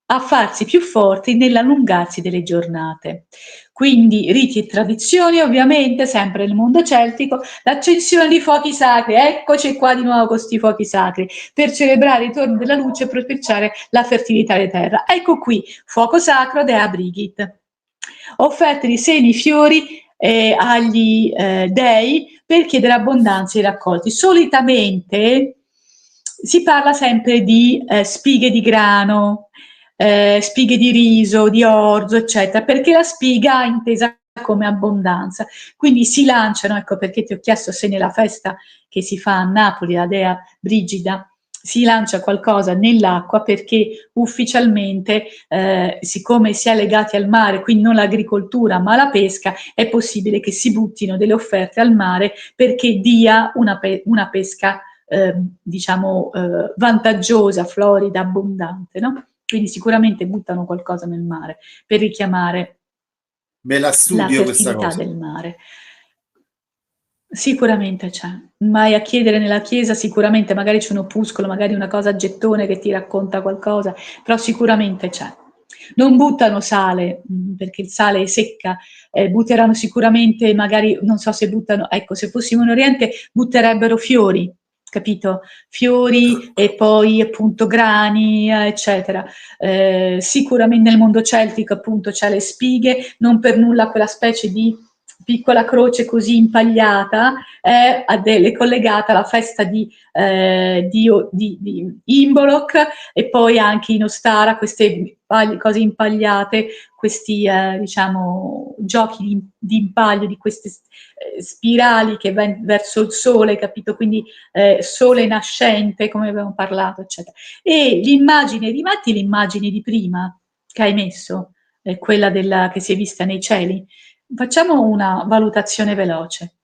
a farsi più forti nell'allungarsi delle giornate. Quindi riti e tradizioni, ovviamente, sempre nel mondo celtico, l'accensione di fuochi sacri, eccoci qua di nuovo con questi fuochi sacri, per celebrare il ritorno della luce e propiciare la fertilità della terra. Ecco qui, fuoco sacro dea Brigid. Offerte di semi e fiori agli dei per chiedere abbondanza ai raccolti. Solitamente si parla sempre di spighe di grano, spighe di riso, di orzo, eccetera, perché la spiga è intesa come abbondanza. Quindi si lanciano, ecco perché ti ho chiesto se nella festa che si fa a Napoli, la dea Brigida, si lancia qualcosa nell'acqua perché ufficialmente, siccome si è legati al mare, quindi non l'agricoltura ma la pesca, è possibile che si buttino delle offerte al mare perché dia una pesca diciamo vantaggiosa, florida, abbondante, no? Quindi sicuramente buttano qualcosa nel mare per richiamare Me la la studio questa fertilità cosa. del mare. Sicuramente c'è. Mai a chiedere nella chiesa, sicuramente magari c'è un opuscolo, magari una cosa a gettone che ti racconta qualcosa, però sicuramente c'è. Non buttano sale, perché il sale è secca, butteranno sicuramente, magari, non so se buttano, ecco, se fossimo in Oriente butterebbero fiori, capito? Fiori e poi appunto grani, eccetera. Sicuramente nel mondo celtico appunto c'è le spighe, non per nulla quella specie di piccola croce così impagliata è collegata alla festa di Imbolc e poi anche in Ostara queste cose impagliate, questi diciamo giochi di impaglio di queste spirali che vanno verso il sole, capito? Quindi sole nascente, come abbiamo parlato, eccetera. E l'immagine, rimatti l'immagine di prima, che hai messo, quella che si è vista nei cieli? Facciamo una valutazione veloce.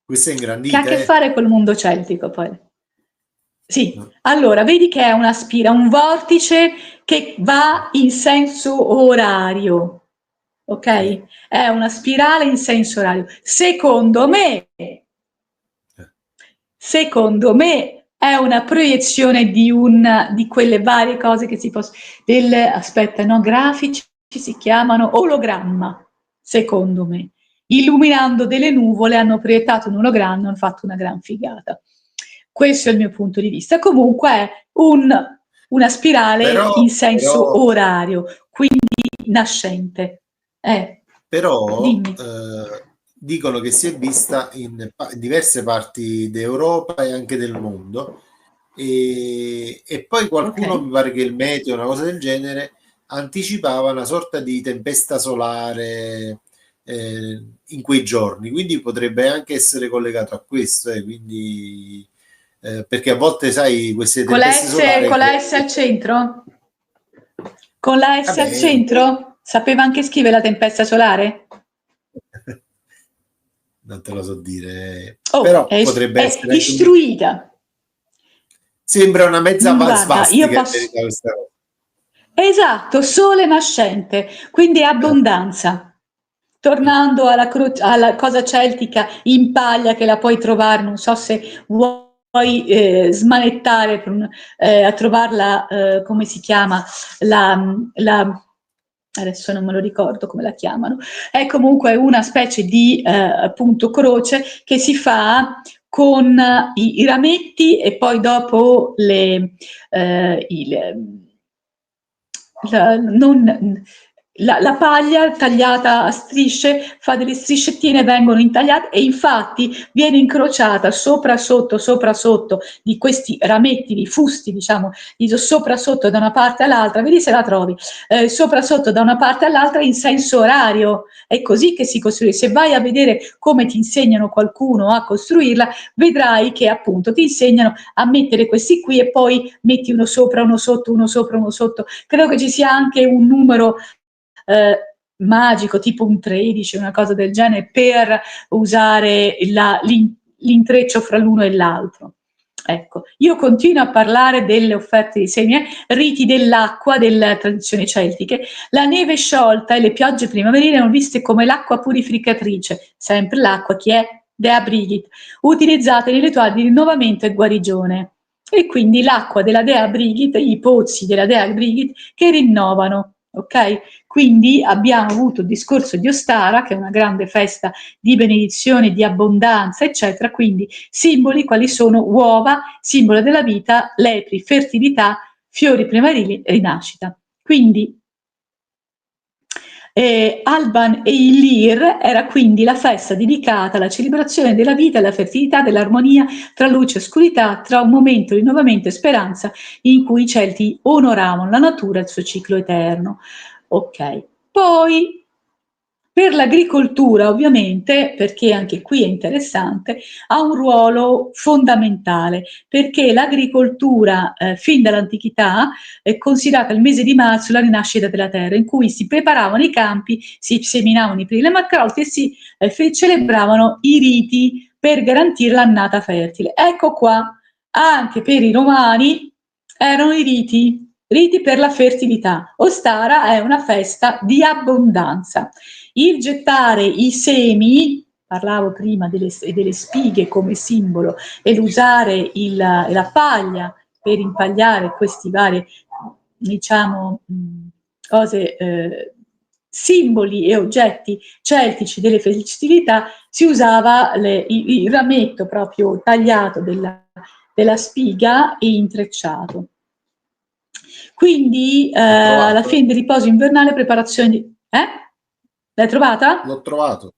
Questa è Che ha a ingrandita, che fare col mondo celtico poi. Sì, No. allora vedi che è un vortice che va in senso orario, Sì. ok? È una spirale in senso orario. Secondo me è una proiezione di quelle varie cose che si possono, aspetta, no, grafici si chiamano ologramma, secondo me. Illuminando delle nuvole hanno proiettato un ologramma e hanno fatto una gran figata. Questo è il mio punto di vista. Comunque è una spirale Però, in senso però, orario, quindi nascente. però Dimmi. dicono che si è vista in diverse parti d'Europa e anche del mondo. E poi Ok. qualcuno, mi pare che il meteo, una cosa del genere, anticipava una sorta di tempesta solare in quei giorni, quindi potrebbe anche essere collegato a questo, quindi, perché a volte, sai, queste Con la tempeste S, solari con la S al centro? Con la S al vabbè, centro? Sapeva anche scrivere la tempesta solare? non te lo so dire, Oh, però potrebbe è essere anche istruita. sembra una mezza Guarda, io svastica in posso. verità questa cosa. Esatto, sole nascente, quindi Eh, abbondanza. eh. Tornando alla cosa celtica in paglia che la puoi trovare, non so se vuoi smanettare a trovarla, come si chiama, adesso non me lo ricordo come la chiamano, è comunque una specie di appunto croce che si fa con i rametti e poi dopo non, la paglia tagliata a strisce fa delle striscettine, vengono intagliate e infatti viene incrociata sopra sotto di questi rametti di fusti, diciamo, sopra sotto da una parte all'altra, vedi se la trovi, sopra sotto da una parte all'altra in senso orario. È così che si costruisce. Se vai a vedere come ti insegnano qualcuno a costruirla, vedrai che appunto ti insegnano a mettere questi qui e poi metti uno sopra, uno sotto, uno sopra, uno sotto. Credo che ci sia anche un numero magico, tipo un 13, una cosa del genere, per usare l'intreccio fra l'uno e l'altro. Ecco, io continuo a parlare delle offerte di segni, riti dell'acqua delle tradizioni celtiche. La neve sciolta e le piogge primaverili erano viste come l'acqua purificatrice, sempre l'acqua che è Dea Brigit, utilizzata nei rituali di rinnovamento e guarigione. E quindi l'acqua della Dea Brigit, i pozzi della Dea Brigit che rinnovano. Ok? Quindi abbiamo avuto il discorso di Ostara, che è una grande festa di benedizione, di abbondanza, eccetera. Quindi simboli quali sono uova, simbolo della vita, lepri, fertilità, fiori primarili, rinascita. Quindi Alban e Ilir era quindi la festa dedicata alla celebrazione della vita, alla fertilità, dell'armonia tra luce e oscurità, tra un momento di rinnovamento e speranza in cui i Celti onoravano la natura e il suo ciclo eterno. Ok, poi per l'agricoltura, ovviamente, perché anche qui è interessante, ha un ruolo fondamentale, perché l'agricoltura, fin dall'antichità, è considerata il mese di marzo la rinascita della terra, in cui si preparavano i campi, si seminavano i primi le macrolte e si celebravano i riti per garantire l'annata fertile. Ecco qua, anche per i romani erano i riti per la fertilità. Ostara è una festa di abbondanza. Il gettare i semi, parlavo prima delle spighe come simbolo, e l'usare la paglia per impagliare questi vari, diciamo, cose, simboli e oggetti celtici delle festività, si usava il rametto proprio tagliato della spiga e intrecciato. Quindi L'ho alla trovato, fine del riposo invernale, preparazione di. L'hai trovata? l'ho trovato.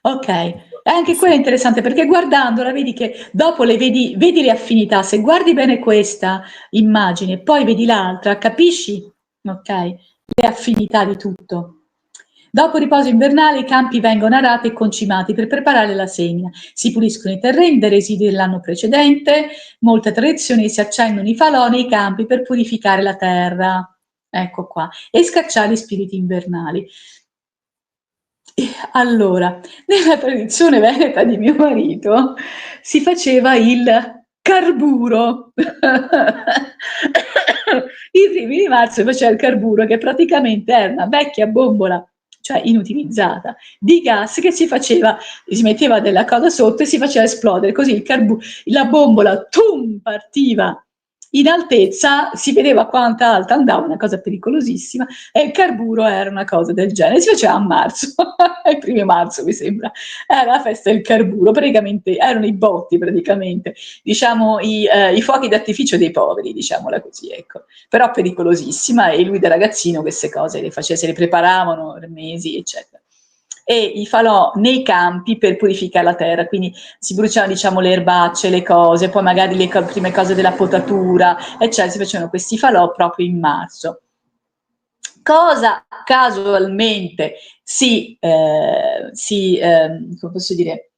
Ok, e anche quella è Perfetto. interessante perché guardandola vedi che dopo vedi le affinità, se guardi bene questa immagine e poi vedi l'altra, capisci, ok, le affinità di tutto. Dopo il riposo invernale i campi vengono arati e concimati per preparare la semina. Si puliscono i terreni dai residui dell'anno precedente, molte tradizioni si accendono i falò nei campi per purificare la terra, ecco qua, e scacciare gli spiriti invernali. Allora, nella tradizione veneta di mio marito si faceva il carburo. I primi di marzo faceva il carburo, che praticamente era una vecchia bombola, cioè inutilizzata, di gas che si metteva della cosa sotto e si faceva esplodere, così la bombola partiva in altezza, si vedeva quanta alta andava, una cosa pericolosissima, e il carburo era una cosa del genere, si faceva a marzo, il 1° marzo mi sembra, era la festa del carburo, praticamente erano i botti, praticamente, diciamo i fuochi d'artificio dei poveri, diciamola così, ecco, però pericolosissima, e lui da ragazzino queste cose le faceva, se le preparavano per mesi, eccetera. E i falò nei campi per purificare la terra, quindi si bruciavano, diciamo, le erbacce, le cose, poi magari le prime cose della potatura, eccetera, si facevano questi falò proprio in marzo. Cosa casualmente come posso dire,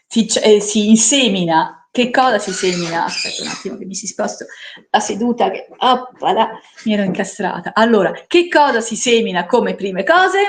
si insemina. Che cosa si semina? Aspetta un attimo che mi si sposto la seduta, che mi ero incastrata. Allora, che cosa si semina come prime cose?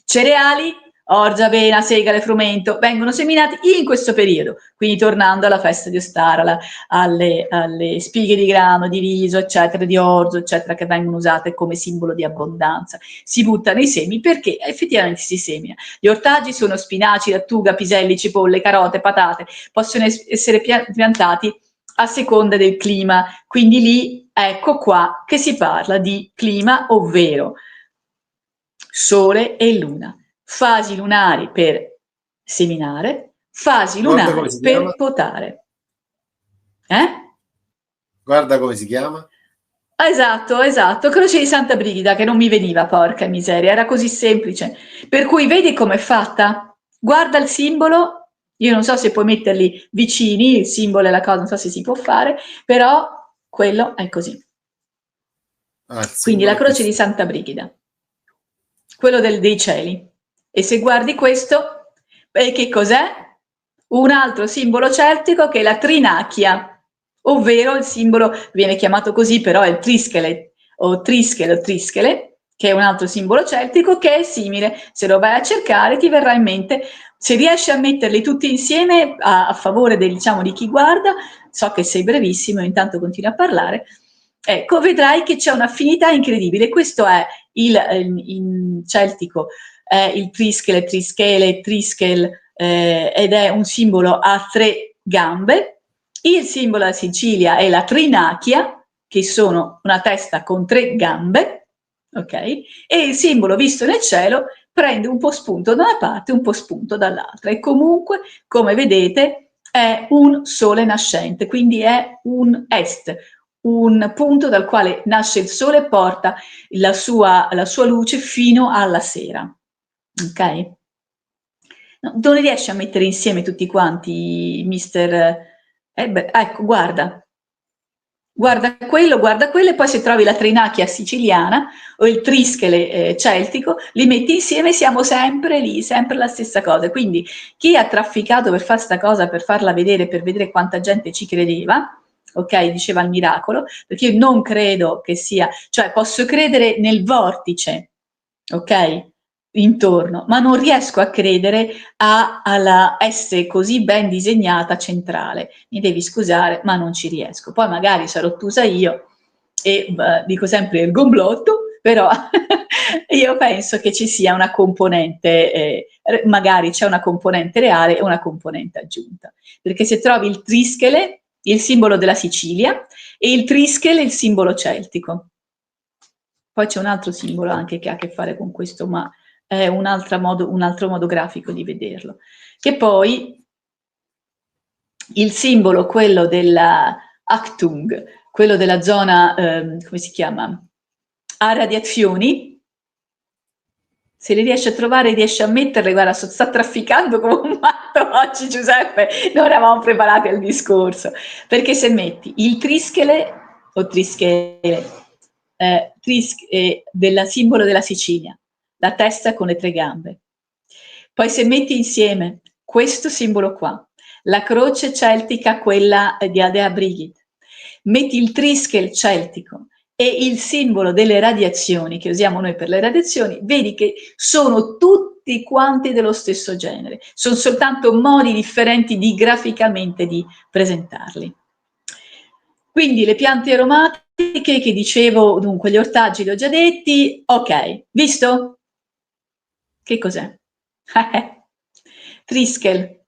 Cereali, orzo, avena, segale, frumento, vengono seminati in questo periodo, quindi tornando alla festa di Ostara, alle spighe di grano, di riso, eccetera, di orzo, eccetera, che vengono usate come simbolo di abbondanza. Si buttano i semi perché effettivamente si semina. Gli ortaggi sono spinaci, lattuga, piselli, cipolle, carote, patate, possono essere piantati a seconda del clima, quindi lì ecco qua che si parla di clima, ovvero Sole e Luna, fasi lunari per seminare, fasi lunari per potare. Guarda come si chiama? Esatto, croce di Santa Brigida, che non mi veniva, porca miseria, era così semplice. Per cui vedi com'è fatta? Guarda il simbolo, io non so se puoi metterli vicini, il simbolo e la cosa, non so se si può fare, però quello è così. Quindi la croce di Santa Brigida, quello dei cieli. E se guardi questo, che cos'è? Un altro simbolo celtico che è la trinacchia, ovvero il simbolo, viene chiamato così, però è il trischele, o trischele, che è un altro simbolo celtico che è simile. Se lo vai a cercare ti verrà in mente, se riesci a metterli tutti insieme a favore diciamo, di chi guarda, so che sei brevissimo, intanto continui a parlare, ecco, vedrai che c'è un'affinità incredibile. Questo è in celtico, è il trischele, triskel, ed è un simbolo a 3 gambe. Il simbolo della Sicilia è la trinachia, che sono una testa con 3 gambe, ok? E il simbolo visto nel cielo prende un po' spunto da una parte, un po' spunto dall'altra, e comunque, come vedete, è un sole nascente, quindi è un est, un punto dal quale nasce il sole e porta la sua luce fino alla sera, ok? Non riesci a mettere insieme tutti quanti, mister? Ecco, guarda quello, e poi se trovi la trinacchia siciliana o il trischele celtico, li metti insieme, siamo sempre lì, sempre la stessa cosa. Quindi chi ha trafficato per fare sta cosa, per farla vedere, per vedere quanta gente ci credeva, ok, diceva il miracolo, perché io non credo che sia, cioè posso credere nel vortice, ok, intorno, ma non riesco a credere alla S così ben disegnata centrale. Mi devi scusare, ma non ci riesco. Poi magari sarò ottusa io e dico sempre il gomblotto, però io penso che ci sia una componente, magari c'è una componente reale e una componente aggiunta. Perché se trovi il trischele, il simbolo della Sicilia, e il trischele, il simbolo celtico. Poi c'è un altro simbolo anche che ha a che fare con questo, ma è un altro modo grafico di vederlo. Che poi il simbolo, quello della Achtung, quello della zona, come si chiama? A radiazioni, se li riesci a trovare, riesci a metterle, guarda, sta trafficando come un matto oggi Giuseppe, non eravamo preparati al discorso, perché se metti il trischele, o trischele, del simbolo della Sicilia, la testa con le 3 gambe. Poi se metti insieme questo simbolo qua, la croce celtica, quella di Adea Brigid, metti il triskel celtico e il simbolo delle radiazioni che usiamo noi per le radiazioni, vedi che sono tutti quanti dello stesso genere, sono soltanto modi differenti graficamente di presentarli. Quindi le piante aromatiche che dicevo, dunque gli ortaggi li ho già detti, ok, visto? Che cos'è? Triskel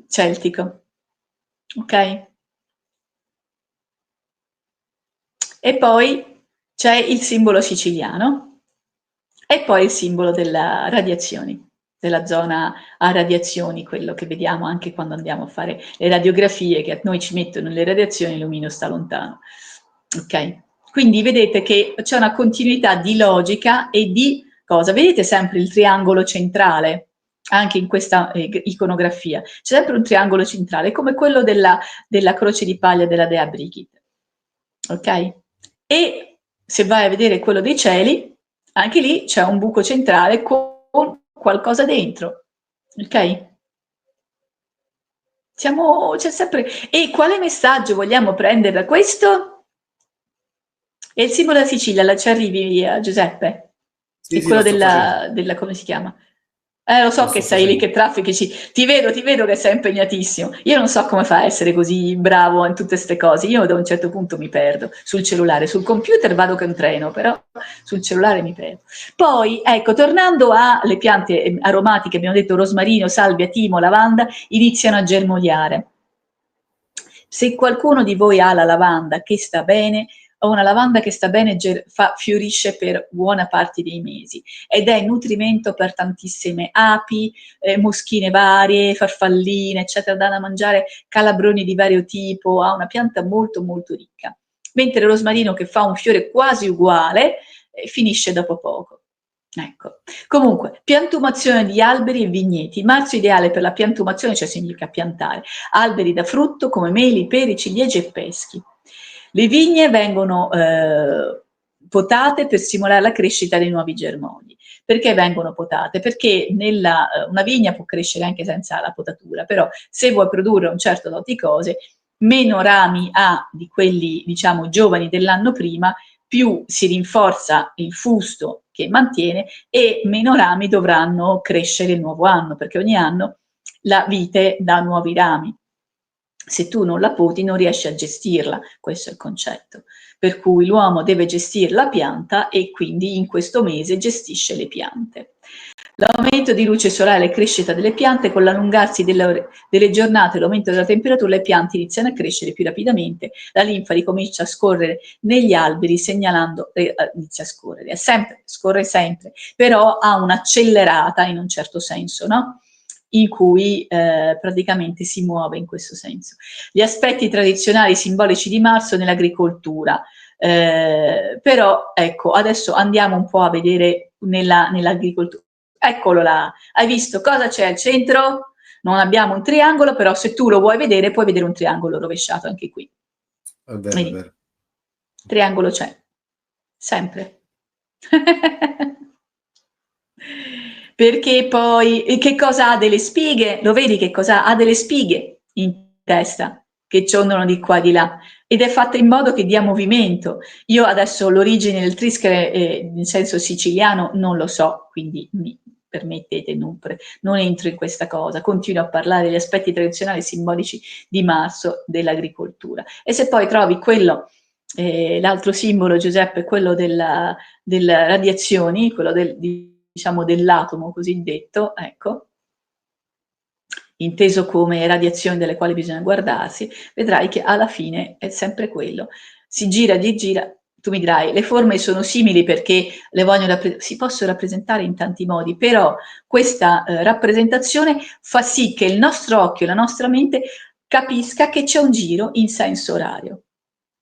celtico, ok? E poi c'è il simbolo siciliano e poi il simbolo della radiazioni, della zona a radiazioni, quello che vediamo anche quando andiamo a fare le radiografie, che a noi ci mettono le radiazioni, il lumino sta lontano. Ok? Quindi vedete che c'è una continuità di logica e di cosa? Vedete sempre il triangolo centrale, anche in questa iconografia, c'è sempre un triangolo centrale, come quello della croce di paglia della Dea Brigid. Ok? E se vai a vedere quello dei cieli, anche lì c'è un buco centrale con qualcosa dentro, ok? C'è sempre... E quale messaggio vogliamo prendere da questo? È il simbolo della Sicilia, ci arrivi Giuseppe? Sì, È sì, quello lo sto facendo. della, come si chiama? Lo so Lo che sto sei lì, facendo. che traffichi, ti vedo che sei impegnatissimo. Io non so come fai a essere così bravo in tutte queste cose. Io da un certo punto mi perdo sul cellulare, sul computer vado che un treno, però sul cellulare mi perdo. Poi, ecco, tornando alle piante aromatiche, abbiamo detto rosmarino, salvia, timo, lavanda, iniziano a germogliare. Se qualcuno di voi ha la lavanda che sta bene, o una lavanda che sta bene fiorisce per buona parte dei mesi ed è nutrimento per tantissime api, moschine varie, farfalline, eccetera, danno da mangiare calabroni di vario tipo, ha una pianta molto molto ricca. Mentre il rosmarino, che fa un fiore quasi uguale, finisce dopo poco. Ecco. Comunque, piantumazione di alberi e vigneti. Marzo ideale per la piantumazione, cioè significa piantare alberi da frutto come meli, peri, ciliegie e peschi. Le vigne vengono potate per stimolare la crescita dei nuovi germogli. Perché vengono potate? Perché una vigna può crescere anche senza la potatura, però se vuoi produrre un certo tot di cose, meno rami ha di quelli, diciamo, giovani dell'anno prima, più si rinforza il fusto che mantiene e meno rami dovranno crescere il nuovo anno, perché ogni anno la vite dà nuovi rami. Se tu non la poti non riesci a gestirla, questo è il concetto. Per cui l'uomo deve gestire la pianta e quindi in questo mese gestisce le piante. L'aumento di luce solare e crescita delle piante, con l'allungarsi delle giornate e l'aumento della temperatura, le piante iniziano a crescere più rapidamente, la linfa ricomincia a scorrere negli alberi, segnalando, inizia a scorrere, scorre sempre, però ha un'accelerata in un certo senso, no? In cui praticamente si muove in questo senso. Gli aspetti tradizionali simbolici di marzo nell'agricoltura. Però ecco, adesso andiamo un po' a vedere nell'agricoltura. Eccolo là, hai visto cosa c'è al centro? Non abbiamo un triangolo, però se tu lo vuoi vedere, puoi vedere un triangolo rovesciato anche qui. È vero, è vero. Triangolo c'è, sempre. Perché poi, che cosa ha delle spighe? Lo vedi che cosa ha? Ha delle spighe in testa che ciondono di qua e di là ed è fatta in modo che dia movimento. Io adesso l'origine del triskel in senso siciliano non lo so, quindi mi permettete, non entro in questa cosa, continuo a parlare degli aspetti tradizionali simbolici di marzo dell'agricoltura. E se poi trovi quello, l'altro simbolo, Giuseppe, quello delle radiazioni, quello diciamo dell'atomo cosiddetto, ecco, inteso come radiazioni delle quali bisogna guardarsi, vedrai che alla fine è sempre quello. Si gira, rigira, tu mi dirai, le forme sono simili perché si possono rappresentare in tanti modi, però questa rappresentazione fa sì che il nostro occhio e la nostra mente capisca che c'è un giro in senso orario.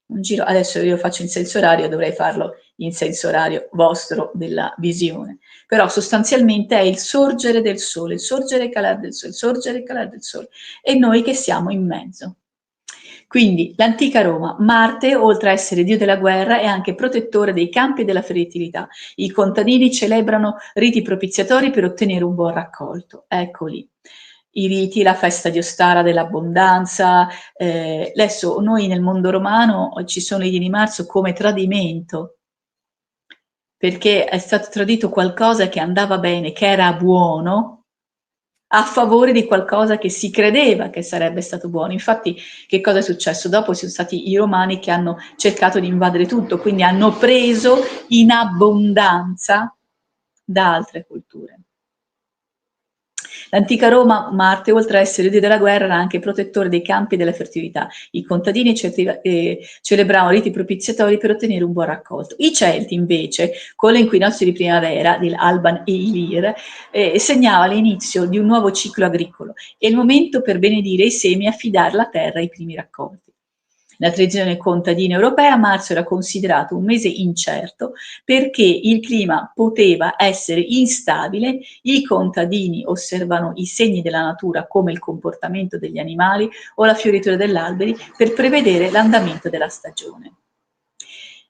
Un giro, adesso io faccio in senso orario, dovrei farlo in senso orario vostro della visione, però sostanzialmente è il sorgere del sole, il sorgere e calare del sole, il sorgere e calare del sole, e noi che siamo in mezzo. Quindi l'antica Roma, Marte, oltre a essere dio della guerra, è anche protettore dei campi e della fertilità. I contadini celebrano riti propiziatori per ottenere un buon raccolto. Eccoli. I riti, la festa di Ostara dell'abbondanza. Adesso noi nel mondo romano ci sono i di marzo come tradimento, perché è stato tradito qualcosa che andava bene, che era buono, a favore di qualcosa che si credeva che sarebbe stato buono. Infatti, che cosa è successo? Dopo sono stati i romani che hanno cercato di invadere tutto, quindi hanno preso in abbondanza da altre culture. L'antica Roma, Marte, oltre a essere dio della guerra, era anche protettore dei campi e della fertilità. I contadini celebravano riti propiziatori per ottenere un buon raccolto. I Celti, invece, con le equinozi di primavera, dell'Alban e Ilir, segnava l'inizio di un nuovo ciclo agricolo e il momento per benedire i semi e affidare la terra ai primi raccolti. La tradizione contadina europea, marzo era considerato un mese incerto perché il clima poteva essere instabile, i contadini osservano i segni della natura come il comportamento degli animali o la fioritura degli alberi per prevedere l'andamento della stagione.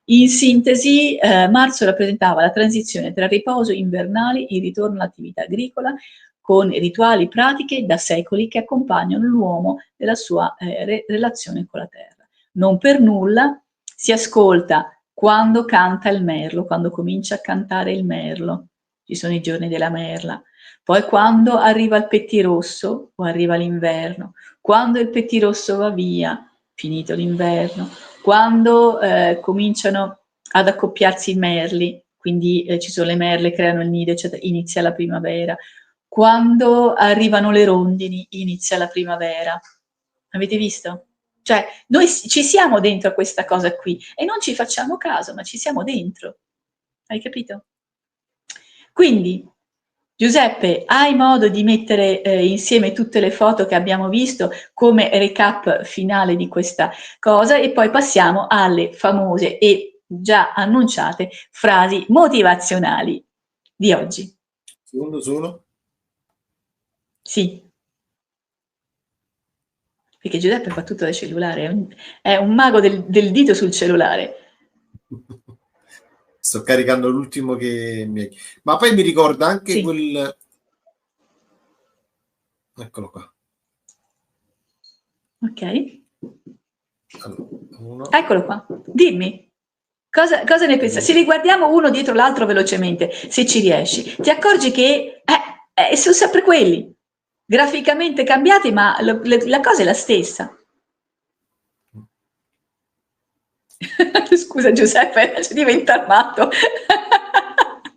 In sintesi, marzo rappresentava la transizione tra riposo invernale e il ritorno all'attività agricola, con rituali pratiche da secoli che accompagnano l'uomo nella sua relazione con la terra. Non per nulla si ascolta quando canta il merlo, quando comincia a cantare il merlo, ci sono i giorni della merla, poi quando arriva il pettirosso o arriva l'inverno, quando il pettirosso va via, finito l'inverno, quando cominciano ad accoppiarsi i merli, quindi ci sono le merle, creano il nido, eccetera, inizia la primavera, quando arrivano le rondini, inizia la primavera. Avete visto? Cioè, noi ci siamo dentro a questa cosa qui e non ci facciamo caso, ma ci siamo dentro. Hai capito? Quindi, Giuseppe, hai modo di mettere insieme tutte le foto che abbiamo visto come recap finale di questa cosa e poi passiamo alle famose e già annunciate frasi motivazionali di oggi. Secondo solo? Sì. Perché Giuseppe fa tutto da cellulare, è un mago del dito sul cellulare. Sto caricando l'ultimo che mi... Ma poi mi ricorda anche Sì. quel... Eccolo qua. Ok. Allora, Eccolo qua. Dimmi. Cosa ne pensi? Se li guardiamo uno dietro l'altro velocemente, se ci riesci, ti accorgi che sono sempre quelli, graficamente cambiati, ma la cosa è la stessa. Scusa Giuseppe, ci diventa matto.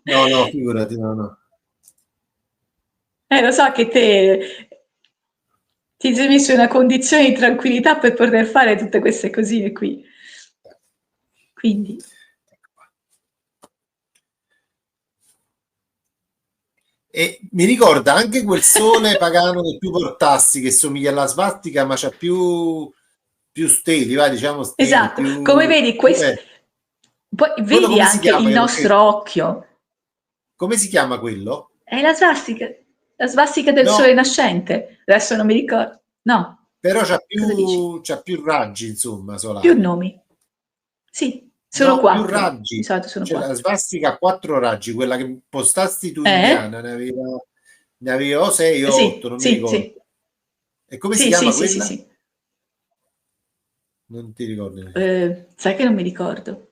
No, figurati, no. Lo so che ti sei messo in una condizione di tranquillità per poter fare tutte queste cosine qui. Quindi... E mi ricorda anche quel sole pagano che tu portassi, che somiglia alla svastica, ma c'ha più steli, va, diciamo steli. Esatto, più... come vedi, poi vedi anche il nostro occhio. Come si chiama quello? È la svastica del sole nascente. Adesso non mi ricordo. No. Però c'ha più raggi, insomma, solari. Più nomi. Sì, sono no, 4. Più raggi. Di solito sono 4. La svastica ha 4 raggi, quella che postasti tu indiana ne aveva o 6 o 8, non mi ricordo. Sì. E come si chiama quella? Sì. Non ti ricordi? Sai che non mi ricordo.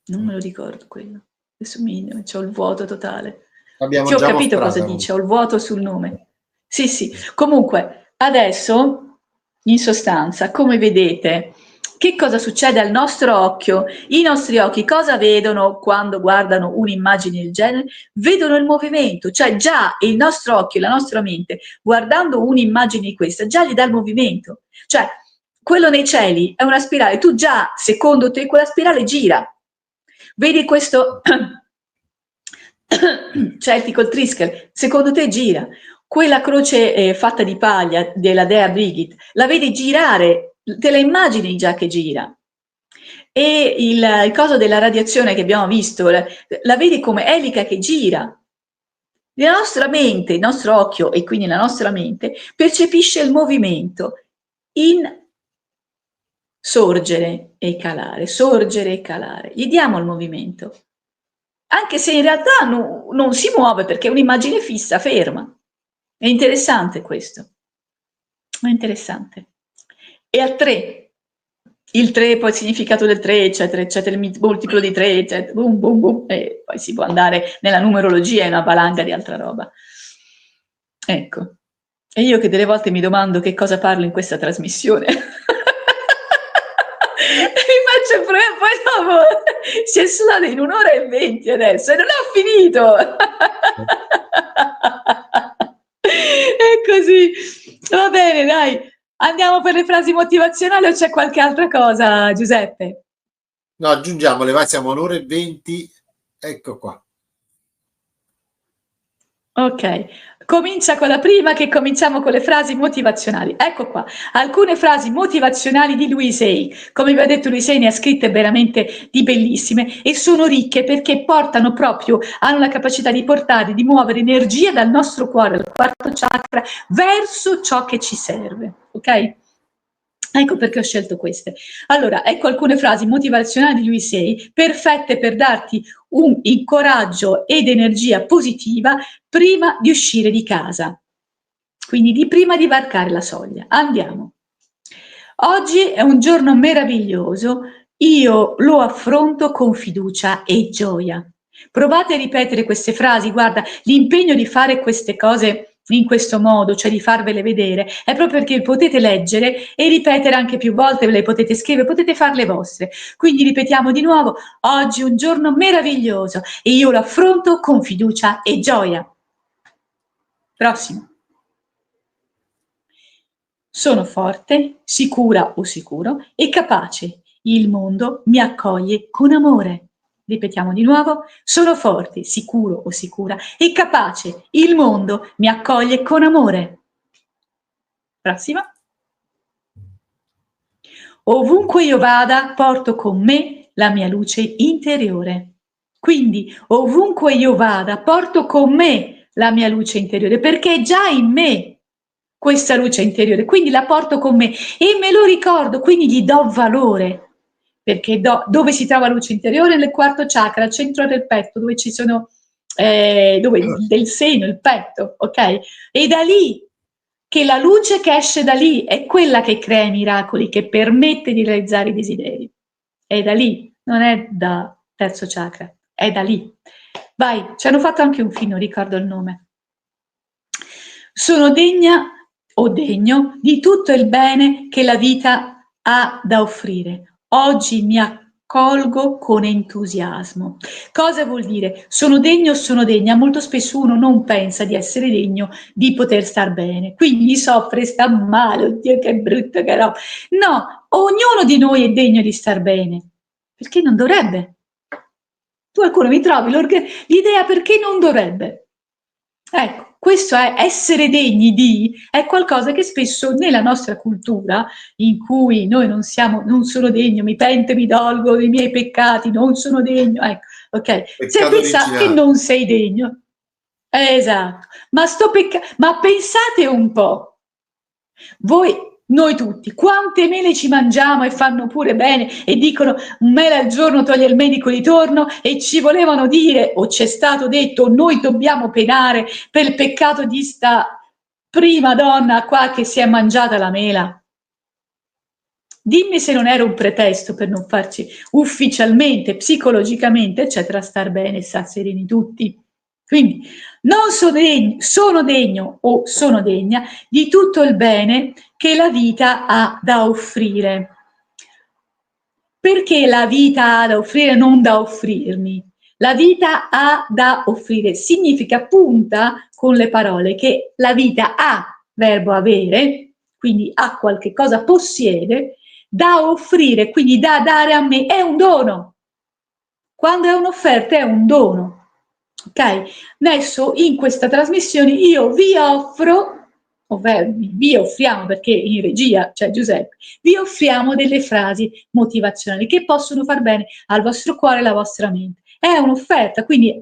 Non me lo ricordo quello. Adesso c'ho il vuoto totale. Sì, ho capito cosa dice, ho il vuoto sul nome. Sì. Comunque, adesso, in sostanza, come vedete, che cosa succede al nostro occhio? I nostri occhi cosa vedono quando guardano un'immagine del genere? Vedono il movimento, cioè già il nostro occhio e la nostra mente, guardando un'immagine di questa, già gli dà il movimento. Cioè, quello nei cieli è una spirale, tu già, secondo te, quella spirale gira. Vedi questo Celtical Triskele, secondo te gira. Quella croce fatta di paglia della dea Brigid, la vedi girare, te la immagini già che gira. E il coso della radiazione che abbiamo visto, la vedi come elica che gira. La nostra mente, il nostro occhio e quindi la nostra mente percepisce il movimento in sorgere e calare, sorgere e calare. Gli diamo il movimento, anche se in realtà non si muove perché è un'immagine fissa, ferma. È interessante questo, è interessante. E a 3, il 3, poi il significato del 3, eccetera, eccetera, il multiplo di 3, eccetera, boom, boom, boom, e poi si può andare nella numerologia e una valanga di altra roba. Ecco, e io che delle volte mi domando che cosa parlo in questa trasmissione. Mi faccio il problema, poi dopo si è sudato in 1 ora e 20 adesso e non ho finito. È così. Va bene, dai. Andiamo per le frasi motivazionali o c'è qualche altra cosa, Giuseppe? No, aggiungiamole, vai, siamo a 1 ora e 20. Ecco qua. Ok, comincia con la prima, che cominciamo con le frasi motivazionali. Ecco qua, alcune frasi motivazionali di Louise Hay. Come vi ho detto, Louise Hay ne ha scritte veramente di bellissime e sono ricche perché portano proprio, hanno la capacità di portare, di muovere energia dal nostro cuore, dal quarto chakra, verso ciò che ci serve, ok? Ecco perché ho scelto queste. Allora, ecco alcune frasi motivazionali di Louise Hay, perfette per darti un incoraggio ed energia positiva prima di uscire di casa, quindi prima di varcare la soglia. Andiamo. Oggi è un giorno meraviglioso, io lo affronto con fiducia e gioia. Provate a ripetere queste frasi, guarda, l'impegno di fare queste cose in questo modo, cioè di farvele vedere, è proprio perché potete leggere e ripetere anche più volte, ve le potete scrivere, potete farle vostre. Quindi ripetiamo di nuovo, oggi è un giorno meraviglioso e io lo affronto con fiducia e gioia. Prossimo. Sono forte, sicura o sicuro e capace. Il mondo mi accoglie con amore. Ripetiamo di nuovo, sono forte, sicuro o sicura e capace. Il mondo mi accoglie con amore. Prossima. Ovunque io vada, porto con me la mia luce interiore. Quindi, ovunque io vada, porto con me la mia luce interiore, perché è già in me questa luce interiore, quindi la porto con me e me lo ricordo, quindi gli do valore, perché dove si trova la luce interiore? Nel quarto chakra, al centro del petto, dove ci sono, del seno, il petto, ok? E da lì, che la luce che esce da lì è quella che crea i miracoli, che permette di realizzare i desideri. È da lì, non è da terzo chakra, è da lì. Vai, ci hanno fatto anche un film, non ricordo il nome. Sono degna o degno di tutto il bene che la vita ha da offrire. Oggi mi accolgo con entusiasmo. Cosa vuol dire? Sono degno o sono degna? Molto spesso uno non pensa di essere degno di poter star bene, quindi soffre, sta male, oddio che brutto che roba. No, ognuno di noi è degno di star bene, perché non dovrebbe. Tu qualcuno mi trovi l'idea perché non dovrebbe. Ecco, questo è essere degni di, è qualcosa che spesso nella nostra cultura, in cui noi non sono degno, mi pento, mi dolgo dei miei peccati, non sono degno, ecco, ok? Se pensa che non sei degno, esatto, ma pensate un po', noi tutti, quante mele ci mangiamo e fanno pure bene e dicono un mele al giorno toglie il medico di torno e ci volevano dire, o c'è stato detto, noi dobbiamo penare per il peccato di sta prima donna qua che si è mangiata la mela. Dimmi se non era un pretesto per non farci ufficialmente, psicologicamente, eccetera, star bene e star sereni tutti. Quindi non sono degno o sono degna di tutto il bene che la vita ha da offrire. Perché la vita ha da offrire, non da offrirmi? La vita ha da offrire, significa punta con le parole che la vita ha, verbo avere, quindi ha qualche cosa, possiede, da offrire, quindi da dare a me, è un dono. Quando è un'offerta è un dono. Ok? Adesso in questa trasmissione io vi offro, ovvero vi offriamo, perché in regia c'è Giuseppe, vi offriamo delle frasi motivazionali che possono far bene al vostro cuore e alla vostra mente. È un'offerta, quindi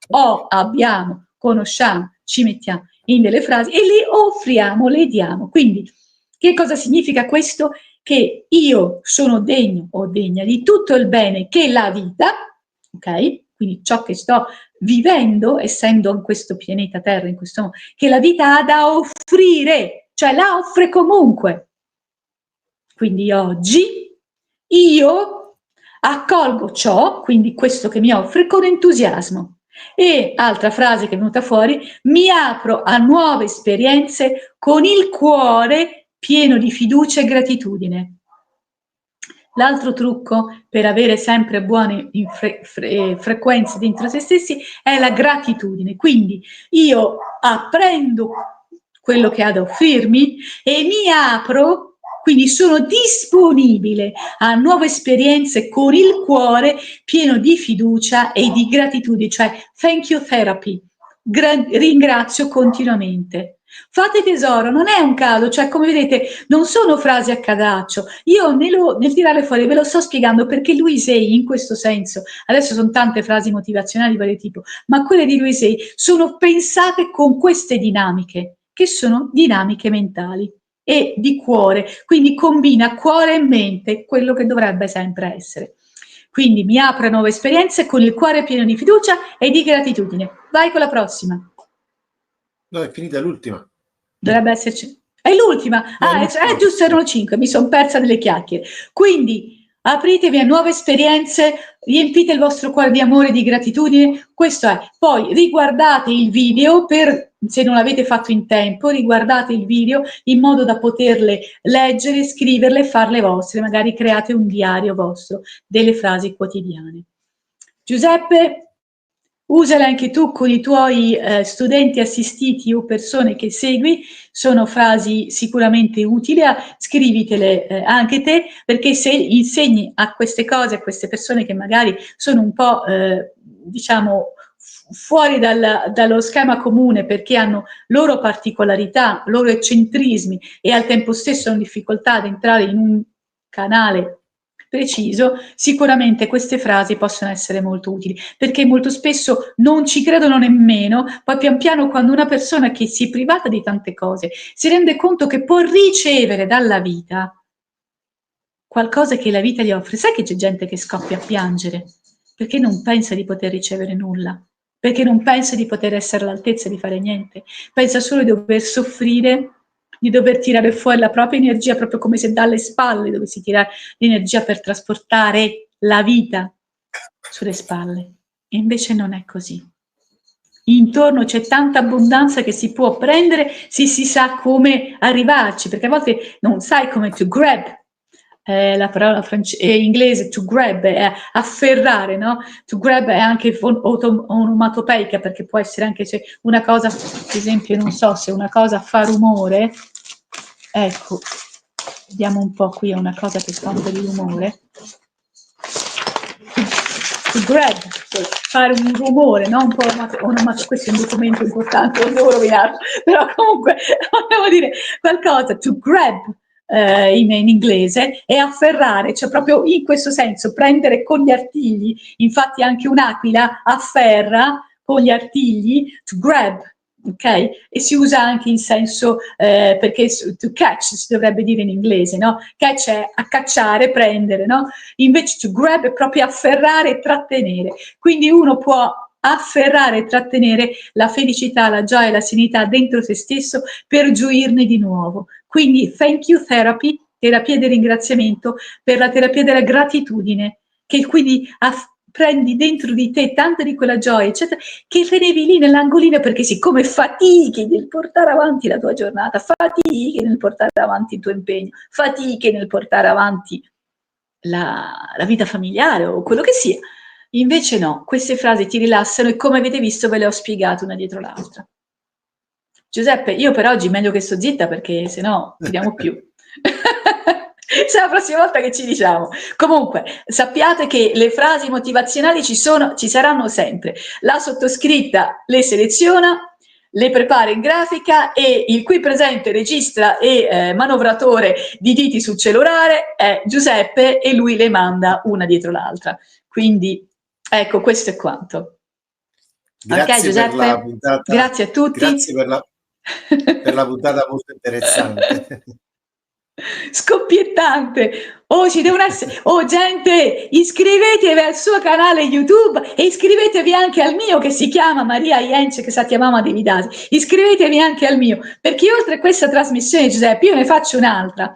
abbiamo, conosciamo, ci mettiamo in delle frasi e le offriamo, le diamo. Quindi Che cosa significa questo? Che io sono degno o degna di tutto il bene che la vita, ok? Quindi ciò che sto vivendo, essendo in questo pianeta Terra, in questo mondo, che la vita ha da offrire, cioè la offre comunque. Quindi oggi io accolgo ciò, quindi questo che mi offre, con entusiasmo. E altra frase che è venuta fuori, mi apro a nuove esperienze con il cuore pieno di fiducia e gratitudine. L'altro trucco per avere sempre buone frequenze dentro se stessi è la gratitudine. Quindi io apprendo quello che ha da offrirmi e mi apro, quindi sono disponibile a nuove esperienze con il cuore pieno di fiducia e di gratitudine, cioè thank you therapy. Ringrazio continuamente. Fate tesoro, non è un caso, cioè come vedete non sono frasi a casaccio, io nel tirare fuori ve lo sto spiegando perché Louise Hay in questo senso, adesso sono tante frasi motivazionali di vario tipo, ma quelle di Louise Hay sono pensate con queste dinamiche, che sono dinamiche mentali e di cuore, quindi combina cuore e mente, quello che dovrebbe sempre essere. Quindi mi apro a nuove esperienze con il cuore pieno di fiducia e di gratitudine. Vai con la prossima. No, è finita l'ultima. Dovrebbe esserci. È l'ultima. No, È giusto, erano 5, mi sono persa nelle chiacchiere. Quindi apritevi a nuove esperienze, riempite il vostro cuore di amore e di gratitudine. Questo è. Poi riguardate il video se non l'avete fatto in tempo, riguardate il video in modo da poterle leggere, scriverle e farle vostre. Magari create un diario vostro delle frasi quotidiane. Giuseppe, usale anche tu con i tuoi studenti assistiti o persone che segui, sono frasi sicuramente utili, scrivitele anche te, perché se insegni a queste cose, a queste persone che magari sono un po', diciamo, fuori dallo schema comune perché hanno loro particolarità, loro eccentrismi e al tempo stesso hanno difficoltà ad entrare in un canale preciso, sicuramente queste frasi possono essere molto utili, perché molto spesso non ci credono nemmeno, poi pian piano quando una persona che si è privata di tante cose si rende conto che può ricevere dalla vita qualcosa che la vita gli offre. Sai che c'è gente che scoppia a piangere perché non pensa di poter ricevere nulla, perché non pensa di poter essere all'altezza di fare niente, pensa solo di dover soffrire, di dover tirare fuori la propria energia, proprio come se dalle spalle dovessi tirare l'energia per trasportare la vita sulle spalle. E invece non è così. Intorno c'è tanta abbondanza che si può prendere se si sa come arrivarci, perché a volte non sai come to grab. La parola inglese to grab è afferrare, no? To grab è anche onomatopeica, perché può essere anche se una cosa, ad esempio, non so, se una cosa fa rumore, ecco, vediamo un po', qui è una cosa che fa un po' di rumore. To grab, fare un rumore, no? Un po' questo è un documento importante, non devo rovinarlo, però comunque vogliamo dire qualcosa, to grab in inglese è afferrare, cioè proprio in questo senso, prendere con gli artigli, infatti anche un'aquila afferra con gli artigli, to grab. Ok? E si usa anche in senso perché to catch si dovrebbe dire in inglese, no? Catch è a cacciare, prendere, no? Invece to grab è proprio afferrare e trattenere. Quindi uno può afferrare e trattenere la felicità, la gioia e la serenità dentro se stesso per gioirne di nuovo. Quindi thank you therapy, terapia del ringraziamento, per la terapia della gratitudine, che quindi prendi dentro di te tanta di quella gioia, eccetera, che tenevi lì nell'angolino perché siccome fatichi nel portare avanti la tua giornata, fatichi nel portare avanti il tuo impegno, fatichi nel portare avanti la vita familiare o quello che sia. Invece no, queste frasi ti rilassano e come avete visto ve le ho spiegate una dietro l'altra. Giuseppe, io per oggi meglio che sto zitta perché sennò tiriamo più. Se la prossima volta che ci diciamo. Comunque, sappiate che le frasi motivazionali ci saranno sempre. La sottoscritta le seleziona, le prepara in grafica e il qui presente regista e manovratore di diti sul cellulare è Giuseppe e lui le manda una dietro l'altra. Quindi, ecco, questo è quanto. Grazie ok, Giuseppe? Per la puntata, grazie a tutti. Grazie per la puntata molto interessante. Scoppiettante. Oh, ci devono essere. Oh, gente, iscrivetevi al suo canale YouTube e iscrivetevi anche al mio che si chiama Maria Jence, che sa chiamava Dividasi. Iscrivetevi anche al mio, perché oltre a questa trasmissione, Giuseppe, io ne faccio un'altra.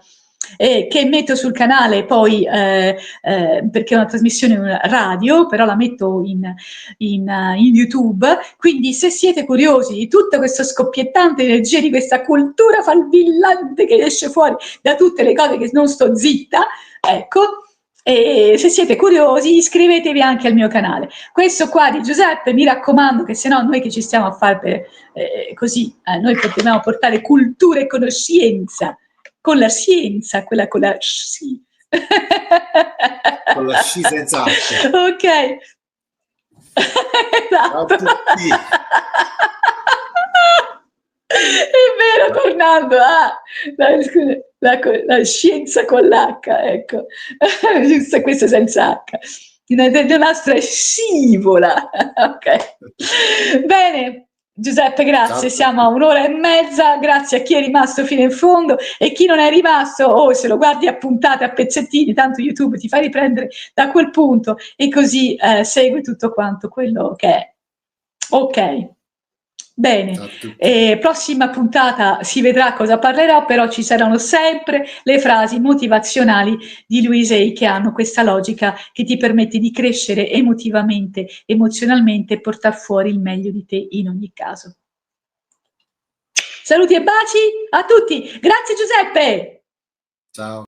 Che metto sul canale poi perché è una trasmissione radio, però la metto in YouTube, quindi se siete curiosi di tutta questa scoppiettante energia, di questa cultura falvillante che esce fuori da tutte le cose che non sto zitta, ecco, e se siete curiosi iscrivetevi anche al mio canale. Questo qua di Giuseppe, mi raccomando, che se no noi che ci stiamo a fare per, così, noi dobbiamo portare cultura e conoscenza con la scienza, quella con la sci. Con la sci senza H. Ok. Esatto. È vero, tornando la scienza con l'H, ecco. Giusto, questo senza H. La nostra scivola. Ok. Bene. Giuseppe, grazie, siamo a 1 ora e mezza, grazie a chi è rimasto fino in fondo e chi non è rimasto, se lo guardi a puntate, a pezzettini, tanto YouTube ti fa riprendere da quel punto e così segui tutto quanto quello che è. Ok, bene, prossima puntata si vedrà cosa parlerò, però ci saranno sempre le frasi motivazionali di Louise Hay che hanno questa logica che ti permette di crescere emotivamente, emozionalmente e portare fuori il meglio di te in ogni caso. Saluti e baci a tutti, grazie Giuseppe! Ciao.